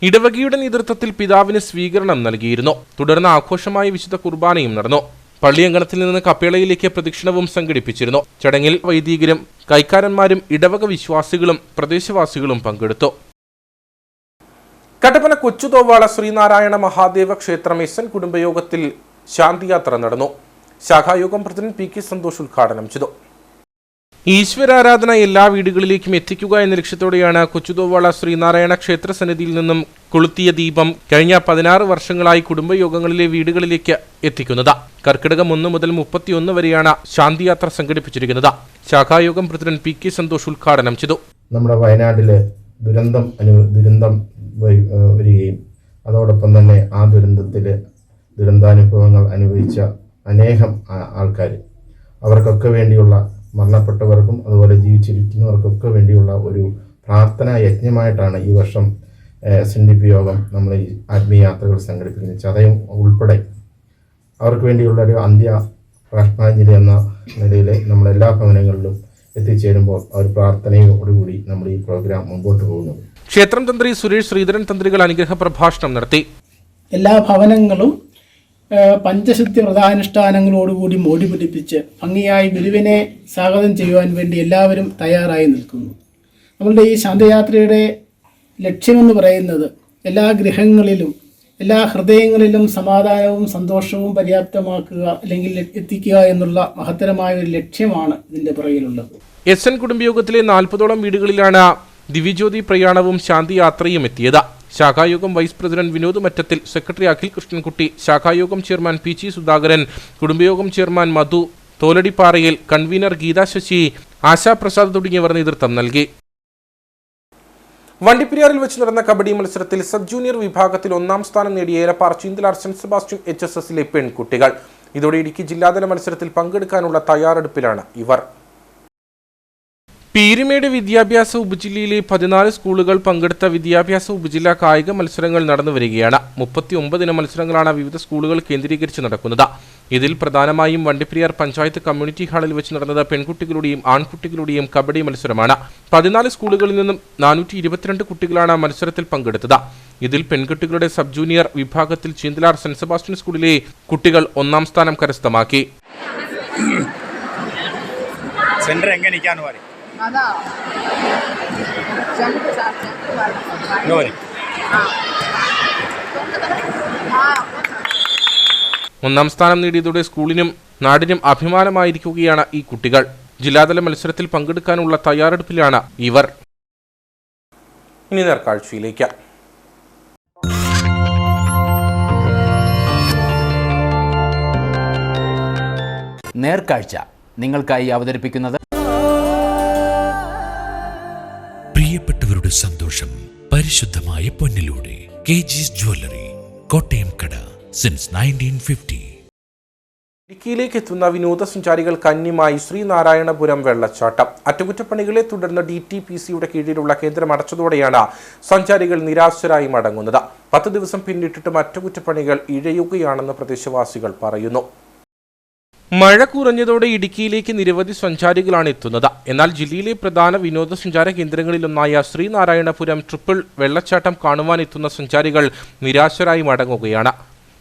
Speaker 1: ഇടവകയുടെ നേതൃത്വത്തിൽ പിതാവിന് സ്വീകരണം നൽകിയിരുന്നു. തുടർന്ന് ആഘോഷമായ വിശുദ്ധ കുർബാനയും നടന്നു. പള്ളിയങ്കണത്തിൽ നിന്ന് കപ്പേളയിലേക്ക് പ്രദക്ഷിണവും സംഘടിപ്പിച്ചിരുന്നു. ചടങ്ങിൽ വൈദികരും കൈക്കാരന്മാരും ഇടവക വിശ്വാസികളും പ്രദേശവാസികളും പങ്കെടുത്തു. കട്ടപ്പന കൊച്ചുതോവാള ശ്രീനാരായണ മഹാദേവ ക്ഷേത്രം എസ് എൻ കുടുംബയോഗത്തിൽ ശാന്തിയാത്ര നടന്നു. ശാഖായോഗം പ്രസിഡന്റ് PK സന്തോഷ് ഉദ്ഘാടനം ചെയ്തു. ഈശ്വരാരാധന എല്ലാ വീടുകളിലേക്കും എത്തിക്കുക എന്ന ലക്ഷ്യത്തോടെയാണ് കൊച്ചുതോവാള ശ്രീനാരായണ ക്ഷേത്ര സന്നിധിയിൽ നിന്നും കൊളുത്തിയ ദീപം കഴിഞ്ഞ 16 വർഷങ്ങളായി കുടുംബയോഗങ്ങളിലെ വീടുകളിലേക്ക് എത്തിക്കുന്നത്. കർക്കിടകം 1 മുതൽ 31 വരെയാണ് ശാന്തിയാത്ര സംഘടിപ്പിച്ചിരിക്കുന്നത്. ശാഖായോഗം പ്രസിഡന്റ് PK സന്തോഷ് ഉദ്ഘാടനം ചെയ്തു.
Speaker 14: നമ്മുടെ വയനാട്ടിലെ ദുരന്തം വരികയും അതോടൊപ്പം തന്നെ ആ ദുരന്താനുഭവങ്ങൾ അനുഭവിച്ച അനേകം ആൾക്കാർ, അവർക്കൊക്കെ വേണ്ടിയുള്ള മരണപ്പെട്ടവർക്കും അതുപോലെ ജീവിച്ചിരിക്കുന്നവർക്കൊക്കെ വേണ്ടിയുള്ള ഒരു പ്രാർത്ഥനാ യജ്ഞമായിട്ടാണ് ഈ വർഷം SNDP യോഗം നമ്മൾ ഈ ആത്മീയയാത്രകൾ സംഘടിപ്പിക്കുന്നത്. ചതയം ഉൾപ്പെടെ അവർക്ക് വേണ്ടിയുള്ള ഒരു അന്ത്യ പ്രാർത്ഥനാഞ്ജലി എന്ന നിലയിൽ നമ്മളെല്ലാ ഭവനങ്ങളിലും എത്തിച്ചേരുമ്പോൾ ആ ഒരു പ്രാർത്ഥനയോടുകൂടി നമ്മൾ ഈ പ്രോഗ്രാം മുമ്പോട്ട് പോകുന്നത്.
Speaker 1: ക്ഷേത്രം തന്ത്രി സുരേഷ് ശ്രീധരൻ തന്ത്രികൾ അനുഗ്രഹ പ്രഭാഷണം നടത്തി.
Speaker 15: എല്ലാ ഭവനങ്ങളും പഞ്ചശുദ്ധി വ്രതാനുഷ്ഠാനങ്ങളോടുകൂടി മോടി പിടിപ്പിച്ച് ഭംഗിയായി ഗുരുവിനെ സ്വാഗതം ചെയ്യുവാൻ വേണ്ടി എല്ലാവരും തയ്യാറായി നിൽക്കുന്നു. നമ്മളുടെ ഈ ശാന്തയാത്രയുടെ ലക്ഷ്യമെന്ന് പറയുന്നത് എല്ലാ ഗൃഹങ്ങളിലും എല്ലാ ഹൃദയങ്ങളിലും സമാധാനവും സന്തോഷവും പര്യാപ്തമാക്കുക അല്ലെങ്കിൽ എത്തിക്കുക എന്നുള്ള മഹത്തരമായ ഒരു ലക്ഷ്യമാണ് ഇതിൻ്റെ പുറകിലുള്ളത്.
Speaker 1: SN കുടുംബയോഗത്തിലെ 40ഓളം വീടുകളിലാണ് ദിവ്യജ്യോതി പ്രയാണവും ശാന്തിയാത്രയും എത്തിയത്. ശാഖായോഗം vice president Vinod Mattathil, secretary Akhil Krishnankutty, ശാഖായോഗം ചെയർമാൻ PG സുധാകരൻ, കുടുംബയോഗം ചെയർമാൻ മധു തോലടിപ്പാറയിൽ, കൺവീനർ ഗീതാ ശശി, ആശാപ്രസാദ് തുടങ്ങിയവർ നേതൃത്വം നൽകി. വണ്ടിപ്പെരിയാറിൽ വെച്ച് നടന്ന കബഡി മത്സരത്തിൽ സബ് ജൂനിയർ വിഭാഗത്തിൽ 1ാം സ്ഥാനം നേടിയ ഏലപ്പാറ ചീന്തലാർ സെന്റ് സെബാസ്റ്റ്യൻ HSSലെ പെൺകുട്ടികൾ. ഇതോടെ ഇടുക്കി ജില്ലാതല മത്സരത്തിൽ പങ്കെടുക്കാനുള്ള തയ്യാറെടുപ്പിലാണ് ഇവർ. പീരുമേട് വിദ്യാഭ്യാസ ഉപജില്ലയിലെ 14 സ്കൂളുകൾ പങ്കെടുത്ത വിദ്യാഭ്യാസ ഉപജില്ലാ കായിക മത്സരങ്ങൾ നടന്നു വരികയാണ്. 39 ഇന മത്സരങ്ങളാണ് വിവിധ സ്കൂളുകൾ കേന്ദ്രീകരിച്ച് നടക്കുന്നത്. ഇതിൽ പ്രധാനമായും വണ്ടിപ്പെരിയാർ പഞ്ചായത്ത് കമ്മ്യൂണിറ്റി ഹാളിൽ വെച്ച് നടന്നത് പെൺകുട്ടികളുടെയും ആൺകുട്ടികളുടെയും കബഡി മത്സരമാണ്. 14 സ്കൂളുകളിൽ നിന്നും 422 കുട്ടികളാണ് മത്സരത്തിൽ പങ്കെടുത്തത്. ഇതിൽ പെൺകുട്ടികളുടെ സബ് ജൂനിയർ വിഭാഗത്തിൽ ചീന്തലാർ സെന്റ് സെബാസ്റ്റ്യൻ സ്കൂളിലെ കുട്ടികൾ 1ാം സ്ഥാനം കരസ്ഥമാക്കി. ഒന്നാം സ്ഥാനം നേടിയതോടെ സ്കൂളിനും നാടിനും അഭിമാനമായിരിക്കുകയാണ് ഈ കുട്ടികൾ. ജില്ലാതല മത്സരത്തിൽ പങ്കെടുക്കാനുള്ള തയ്യാറെടുപ്പിലാണ് ഇവർ. ഇനി നേർക്കാഴ്ചയിലേക്ക്.
Speaker 16: നേർക്കാഴ്ച നിങ്ങൾക്കായി അവതരിപ്പിക്കുന്നത്
Speaker 17: പ്രിയപ്പെട്ടവരുടെ സന്തോഷം പരിശുദ്ധമായ പൊന്നിലൂടെ KG's ജ്വല്ലറി, കോട്ടയം കട, സിൻസ് 1950.
Speaker 1: ഇടുക്കിയിലേക്ക് എത്തുന്ന വിനോദസഞ്ചാരികൾ കന്നിമായി ശ്രീനാരായണപുരം വെള്ളച്ചാട്ടം. അറ്റകുറ്റപ്പണികളെ തുടർന്ന് DTPCയുടെ കീഴിലുള്ള കേന്ദ്രം അടച്ചതോടെയാണ് സഞ്ചാരികൾ നിരാശരായി മടങ്ങുന്നത്. 10 ദിവസം പിന്നിട്ടിട്ടും അറ്റകുറ്റപ്പണികൾ ഇഴയുകയാണെന്ന് പ്രദേശവാസികൾ പറയുന്നു. മഴ കുറഞ്ഞതോടെ ഇടുക്കിയിലേക്ക് നിരവധി സഞ്ചാരികളാണ് എത്തുന്നത്. എന്നാൽ ജില്ലയിലെ പ്രധാന വിനോദസഞ്ചാര കേന്ദ്രങ്ങളിലൊന്നായ ശ്രീനാരായണപുരം ട്രിപ്പിൾ വെള്ളച്ചാട്ടം കാണുവാനെത്തുന്ന സഞ്ചാരികൾ നിരാശരായി മടങ്ങുകയാണ്.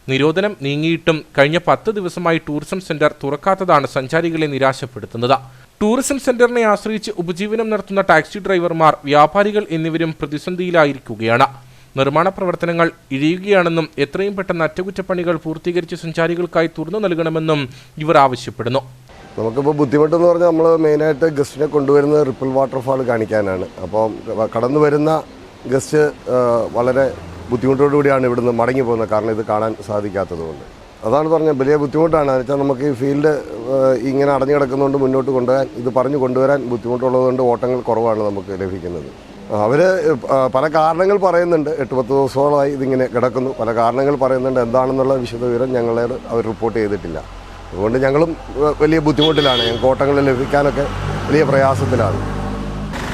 Speaker 1: നിരോധനം നീങ്ങിയിട്ടും കഴിഞ്ഞ 10 ദിവസമായി ടൂറിസം സെന്റർ തുറക്കാത്തതാണ് സഞ്ചാരികളെ നിരാശപ്പെടുത്തുന്നത്. ടൂറിസം സെന്ററിനെ ആശ്രയിച്ച് ഉപജീവനം നടത്തുന്ന ടാക്സി ഡ്രൈവർമാർ, വ്യാപാരികൾ എന്നിവരും പ്രതിസന്ധിയിലായിരിക്കുകയാണ്. നിർമ്മാണ പ്രവർത്തനങ്ങൾ ഇഴയുകയാണെന്നും എത്രയും പെട്ടെന്ന് അറ്റകുറ്റപ്പണികൾ പൂർത്തീകരിച്ച് സഞ്ചാരികൾക്കായി തുറന്നു നൽകണമെന്നും ഇവർ ആവശ്യപ്പെടുന്നു.
Speaker 18: നമുക്കിപ്പോൾ ബുദ്ധിമുട്ടെന്ന് പറഞ്ഞാൽ നമ്മൾ മെയിനായിട്ട് ഗസ്റ്റിനെ കൊണ്ടുവരുന്നത് റിപ്പിൾ വാട്ടർഫാൾ കാണിക്കാനാണ്. അപ്പോൾ കടന്നു വരുന്ന ഗസ്റ്റ് വളരെ ബുദ്ധിമുട്ടോടുകൂടിയാണ് ഇവിടുന്ന് മടങ്ങി പോകുന്നത്. കാരണം ഇത് കാണാൻ സാധിക്കാത്തതുകൊണ്ട് അതാണ് പറഞ്ഞത്, വലിയ ബുദ്ധിമുട്ടാണ്. എന്ന് വെച്ചാൽ നമുക്ക് ഈ ഫീൽഡ് ഇങ്ങനെ അടഞ്ഞു കിടക്കുന്നതുകൊണ്ട് മുന്നോട്ട് കൊണ്ടുവരാൻ, ഇത് പറഞ്ഞു കൊണ്ടുവരാൻ ബുദ്ധിമുട്ടുള്ളതുകൊണ്ട് ഓട്ടങ്ങൾ കുറവാണ് നമുക്ക് ലഭിക്കുന്നത്. അവർ പല കാരണങ്ങൾ പറയുന്നുണ്ട്. 8-10 ദിവസങ്ങളായി ഇതിങ്ങനെ കിടക്കുന്നു. പല കാരണങ്ങൾ പറയുന്നുണ്ട്. എന്താണെന്നുള്ള വിശദവിവരം ഞങ്ങളെ അവർ റിപ്പോർട്ട് ചെയ്തിട്ടില്ല. അതുകൊണ്ട് ഞങ്ങളും വലിയ ബുദ്ധിമുട്ടിലാണ്. ഞങ്ങൾക്ക് ഓട്ടങ്ങൾ ലഭിക്കാനൊക്കെ വലിയ പ്രയാസത്തിലാണ്.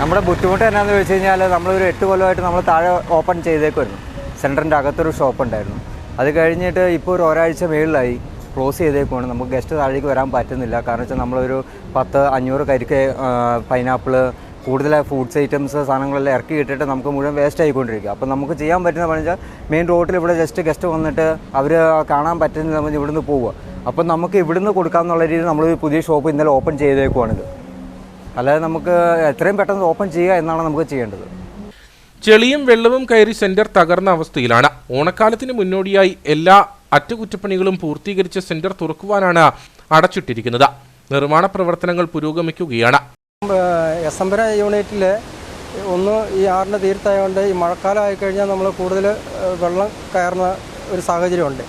Speaker 2: നമ്മുടെ ബുദ്ധിമുട്ട് എന്നാന്ന് വെച്ച് കഴിഞ്ഞാൽ നമ്മളൊരു 8 കൊല്ലമായിട്ട് നമ്മൾ താഴെ ഓപ്പൺ ചെയ്തേക്കുമായിരുന്നു. സെൻറ്ററിൻ്റെ അകത്തൊരു ഷോപ്പ് ഉണ്ടായിരുന്നു. അത് കഴിഞ്ഞിട്ട് ഇപ്പോൾ ഒരു ഒരാഴ്ച മേളിലായി ക്ലോസ് ചെയ്തേക്കുവാണ്. നമുക്ക് ഗസ്റ്റ് താഴേക്ക് വരാൻ പറ്റുന്നില്ല. കാരണം വെച്ചാൽ നമ്മളൊരു 10-500 കരിക്ക്, പൈനാപ്പിൾ, കൂടുതൽ ഫ്രൂട്ട്സ് ഐറ്റംസ് സാധനങ്ങളെല്ലാം ഇറക്കി ഇട്ടിട്ട് നമുക്ക് മുഴുവൻ വേസ്റ്റ് ആയിക്കൊണ്ടിരിക്കുക. അപ്പോൾ നമുക്ക് ചെയ്യാൻ പറ്റുന്ന പറഞ്ഞാൽ മെയിൻ റോഡിൽ ഇവിടെ ജസ്റ്റ് ഗസ്റ്റ് വന്നിട്ട് അവർ കാണാൻ പറ്റുന്നില്ല, നമ്മൾ ഇവിടുന്ന് പോവുക. അപ്പം നമുക്ക് ഇവിടുന്ന് കൊടുക്കാമെന്നുള്ള രീതിയിൽ നമ്മൾ പുതിയ ഷോപ്പ് ഇന്നലെ ഓപ്പൺ ചെയ്തേക്കുവാണിത്. അല്ലാതെ നമുക്ക് എത്രയും പെട്ടെന്ന് ഓപ്പൺ ചെയ്യുക എന്നാണ് നമുക്ക് ചെയ്യേണ്ടത്.
Speaker 1: ചെളിയും വെള്ളവും കയറി സെന്റർ തകർന്ന അവസ്ഥയിലാണ്. ഓണക്കാലത്തിന് മുന്നോടിയായി എല്ലാ അറ്റകുറ്റപ്പണികളും പൂർത്തീകരിച്ച് സെന്റർ തുറക്കുവാനാണ് അടച്ചിട്ടിരിക്കുന്നത്. നിർമ്മാണ പ്രവർത്തനങ്ങൾ പുരോഗമിക്കുകയാണ്.
Speaker 19: എസംബര യൂണിറ്റിൽ ഒന്ന് ഈ ആറിൻ്റെ തീരത്തായതുകൊണ്ട് ഈ മഴക്കാലം ആയിക്കഴിഞ്ഞാൽ നമ്മൾ കൂടുതൽ വെള്ളം കയറുന്ന ഒരു സാഹചര്യമുണ്ട്.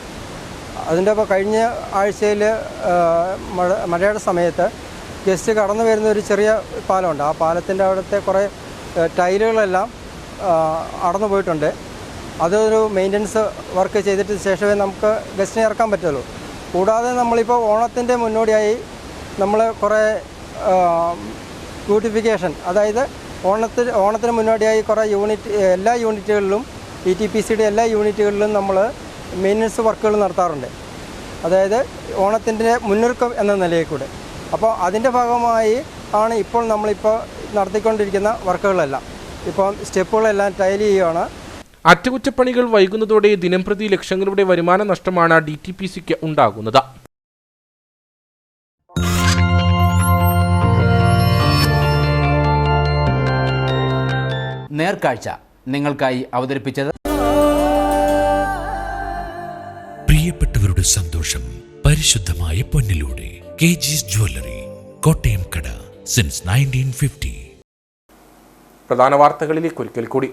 Speaker 19: അതിൻ്റെ ഇപ്പോൾ കഴിഞ്ഞ ആഴ്ചയിൽ മഴയുടെ സമയത്ത് ഗസ്റ്റ് കടന്നു വരുന്ന ഒരു ചെറിയ പാലമുണ്ട്. ആ പാലത്തിൻ്റെ അവിടുത്തെ കുറേ ടൈലുകളെല്ലാം അടന്നു പോയിട്ടുണ്ട്. അതൊരു മെയിൻ്റനൻസ് വർക്ക് ചെയ്തിട്ട് ശേഷമേ നമുക്ക് ഗസ്റ്റിനെ ഇറക്കാൻ പറ്റുള്ളൂ. കൂടാതെ നമ്മളിപ്പോൾ ഓണത്തിൻ്റെ മുന്നോടിയായി നമ്മൾ കുറേ ബ്യൂട്ടിഫിക്കേഷൻ, അതായത് ഓണത്തിന് മുന്നോടിയായി കുറേ എല്ലാ യൂണിറ്റുകളിലും DTPCയുടെ എല്ലാ യൂണിറ്റുകളിലും നമ്മൾ മെയിൻ്റനൻസ് വർക്കുകൾ നടത്താറുണ്ട്. അതായത് ഓണത്തിൻ്റെ മുന്നൊരുക്കം എന്ന നിലയിൽ കൂടെ. അപ്പോൾ അതിൻ്റെ ഭാഗമായി ആണ് ഇപ്പോൾ നമ്മളിപ്പോൾ നടത്തിക്കൊണ്ടിരിക്കുന്ന വർക്കുകളെല്ലാം. ഇപ്പം സ്റ്റെപ്പുകളെല്ലാം ടൈൽ ചെയ്യുകയാണ്.
Speaker 1: അറ്റകുറ്റപ്പണികൾ വൈകുന്നതോടെ ദിനംപ്രതി ലക്ഷങ്ങളുടെ വരുമാന നഷ്ടമാണ് DTPCക്ക് ഉണ്ടാകുന്നത്.
Speaker 16: നേർക്കാഴ്ച നിങ്ങൾക്കായി അവതരിപ്പിച്ചത്.
Speaker 17: പ്രിയപ്പെട്ടവരുടെ സന്തോഷം പരിശുദ്ധമായ പൊന്നിലൂടെ കെജിസ് ജ്വല്ലറി, കോട്ടയം കട, സിൻസ് 1950.
Speaker 1: പ്രധാന വാർത്തകളിലേക്ക് ഒരിക്കൽ കൂടി.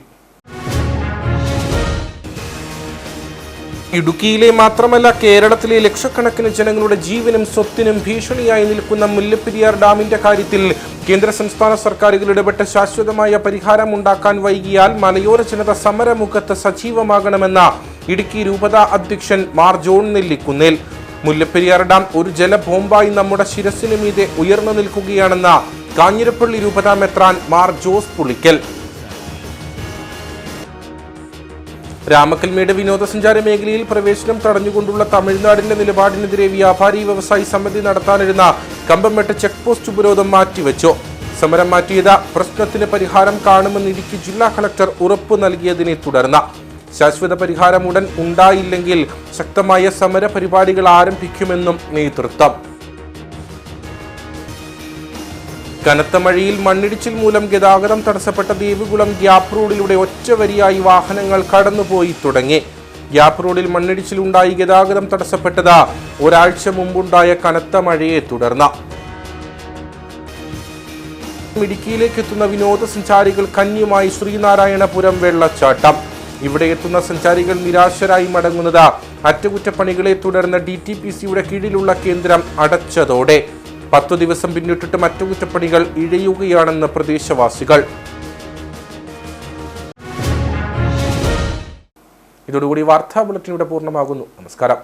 Speaker 1: ഇടുക്കിയിലെ മാത്രമല്ല കേരളത്തിലെ ലക്ഷക്കണക്കിന് ജനങ്ങളുടെ ജീവനും സ്വത്തിനും ഭീഷണിയായി നിൽക്കുന്ന മുല്ലപ്പെരിയാർ ഡാമിന്റെ കാര്യത്തിൽ കേന്ദ്ര സംസ്ഥാന സർക്കാരുകൾ ഇടപെട്ട് ശാശ്വതമായ പരിഹാരമുണ്ടാക്കാൻ വൈകിയാൽ മലയോര ജനത സമരമുഖത്ത് സജീവമാകണമെന്ന ഇടുക്കി രൂപത അധ്യക്ഷൻ മാർ ജോൺ നെല്ലിക്കുന്നേൽ. മുല്ലപ്പെരിയാർ ഡാം ഒരു ജലബോംബായി നമ്മുടെ ശിരസിനു മീതെ ഉയർന്നു നിൽക്കുകയാണെന്ന കാഞ്ഞിരപ്പള്ളി രൂപത മെത്രാൻ മാർ ജോസ് പുളിക്കൽ. രാമക്കൽമേട് വിനോദസഞ്ചാര മേഖലയിൽ പ്രവേശനം തടഞ്ഞുകൊണ്ടുള്ള തമിഴ്നാടിന്റെ നിലപാടിനെതിരെ വ്യാപാരി വ്യവസായി സമിതി നടത്താനിരുന്ന കമ്പംമെട്ട് ചെക്ക് പോസ്റ്റ് ഉപരോധം മാറ്റിവെച്ചു. സമരം മാറ്റിയത് പ്രശ്നത്തിന് പരിഹാരം കാണുമെന്ന് ഇടുക്കി ജില്ലാ കളക്ടർ ഉറപ്പു നൽകിയതിനെ തുടർന്ന്. ശാശ്വത പരിഹാരം ഉടൻ ഉണ്ടായില്ലെങ്കിൽ ശക്തമായ സമര പരിപാടികൾ ആരംഭിക്കുമെന്നും നേതൃത്വം. കനത്ത മഴയിൽ മണ്ണിടിച്ചിൽ മൂലം ഗതാഗതം തടസ്സപ്പെട്ട ദേവികുളം ഗ്യാപ്പ് റോഡിലൂടെ ഒറ്റവരിയായി വാഹനങ്ങൾ കടന്നുപോയി തുടങ്ങി. ഗ്യാപ്പ് റോഡിൽ മണ്ണിടിച്ചിലുണ്ടായി ഗതാഗതം തടസ്സപ്പെട്ടത് ഒരാഴ്ച മുമ്പുണ്ടായ കനത്ത മഴയെ തുടർന്ന്. ഇടുക്കിയിലേക്ക് എത്തുന്ന വിനോദസഞ്ചാരികൾ കന്യമായി ശ്രീനാരായണപുരം വെള്ളച്ചാട്ടം. ഇവിടെ എത്തുന്ന സഞ്ചാരികൾ നിരാശരായി മടങ്ങുന്നത് അറ്റകുറ്റപ്പണികളെ തുടർന്ന് DTPCയുടെ കീഴിലുള്ള കേന്ദ്രം അടച്ചതോടെ. 10 ദിവസം പിന്നിട്ടിട്ടും അറ്റകുറ്റപ്പണികൾ ഇഴയുകയാണെന്ന് പ്രദേശവാസികൾ. ഇതോടുകൂടി വാർത്താ ബുള്ളറ്റിൻ ഇവിടെ പൂർണ്ണമാകുന്നു. നമസ്കാരം.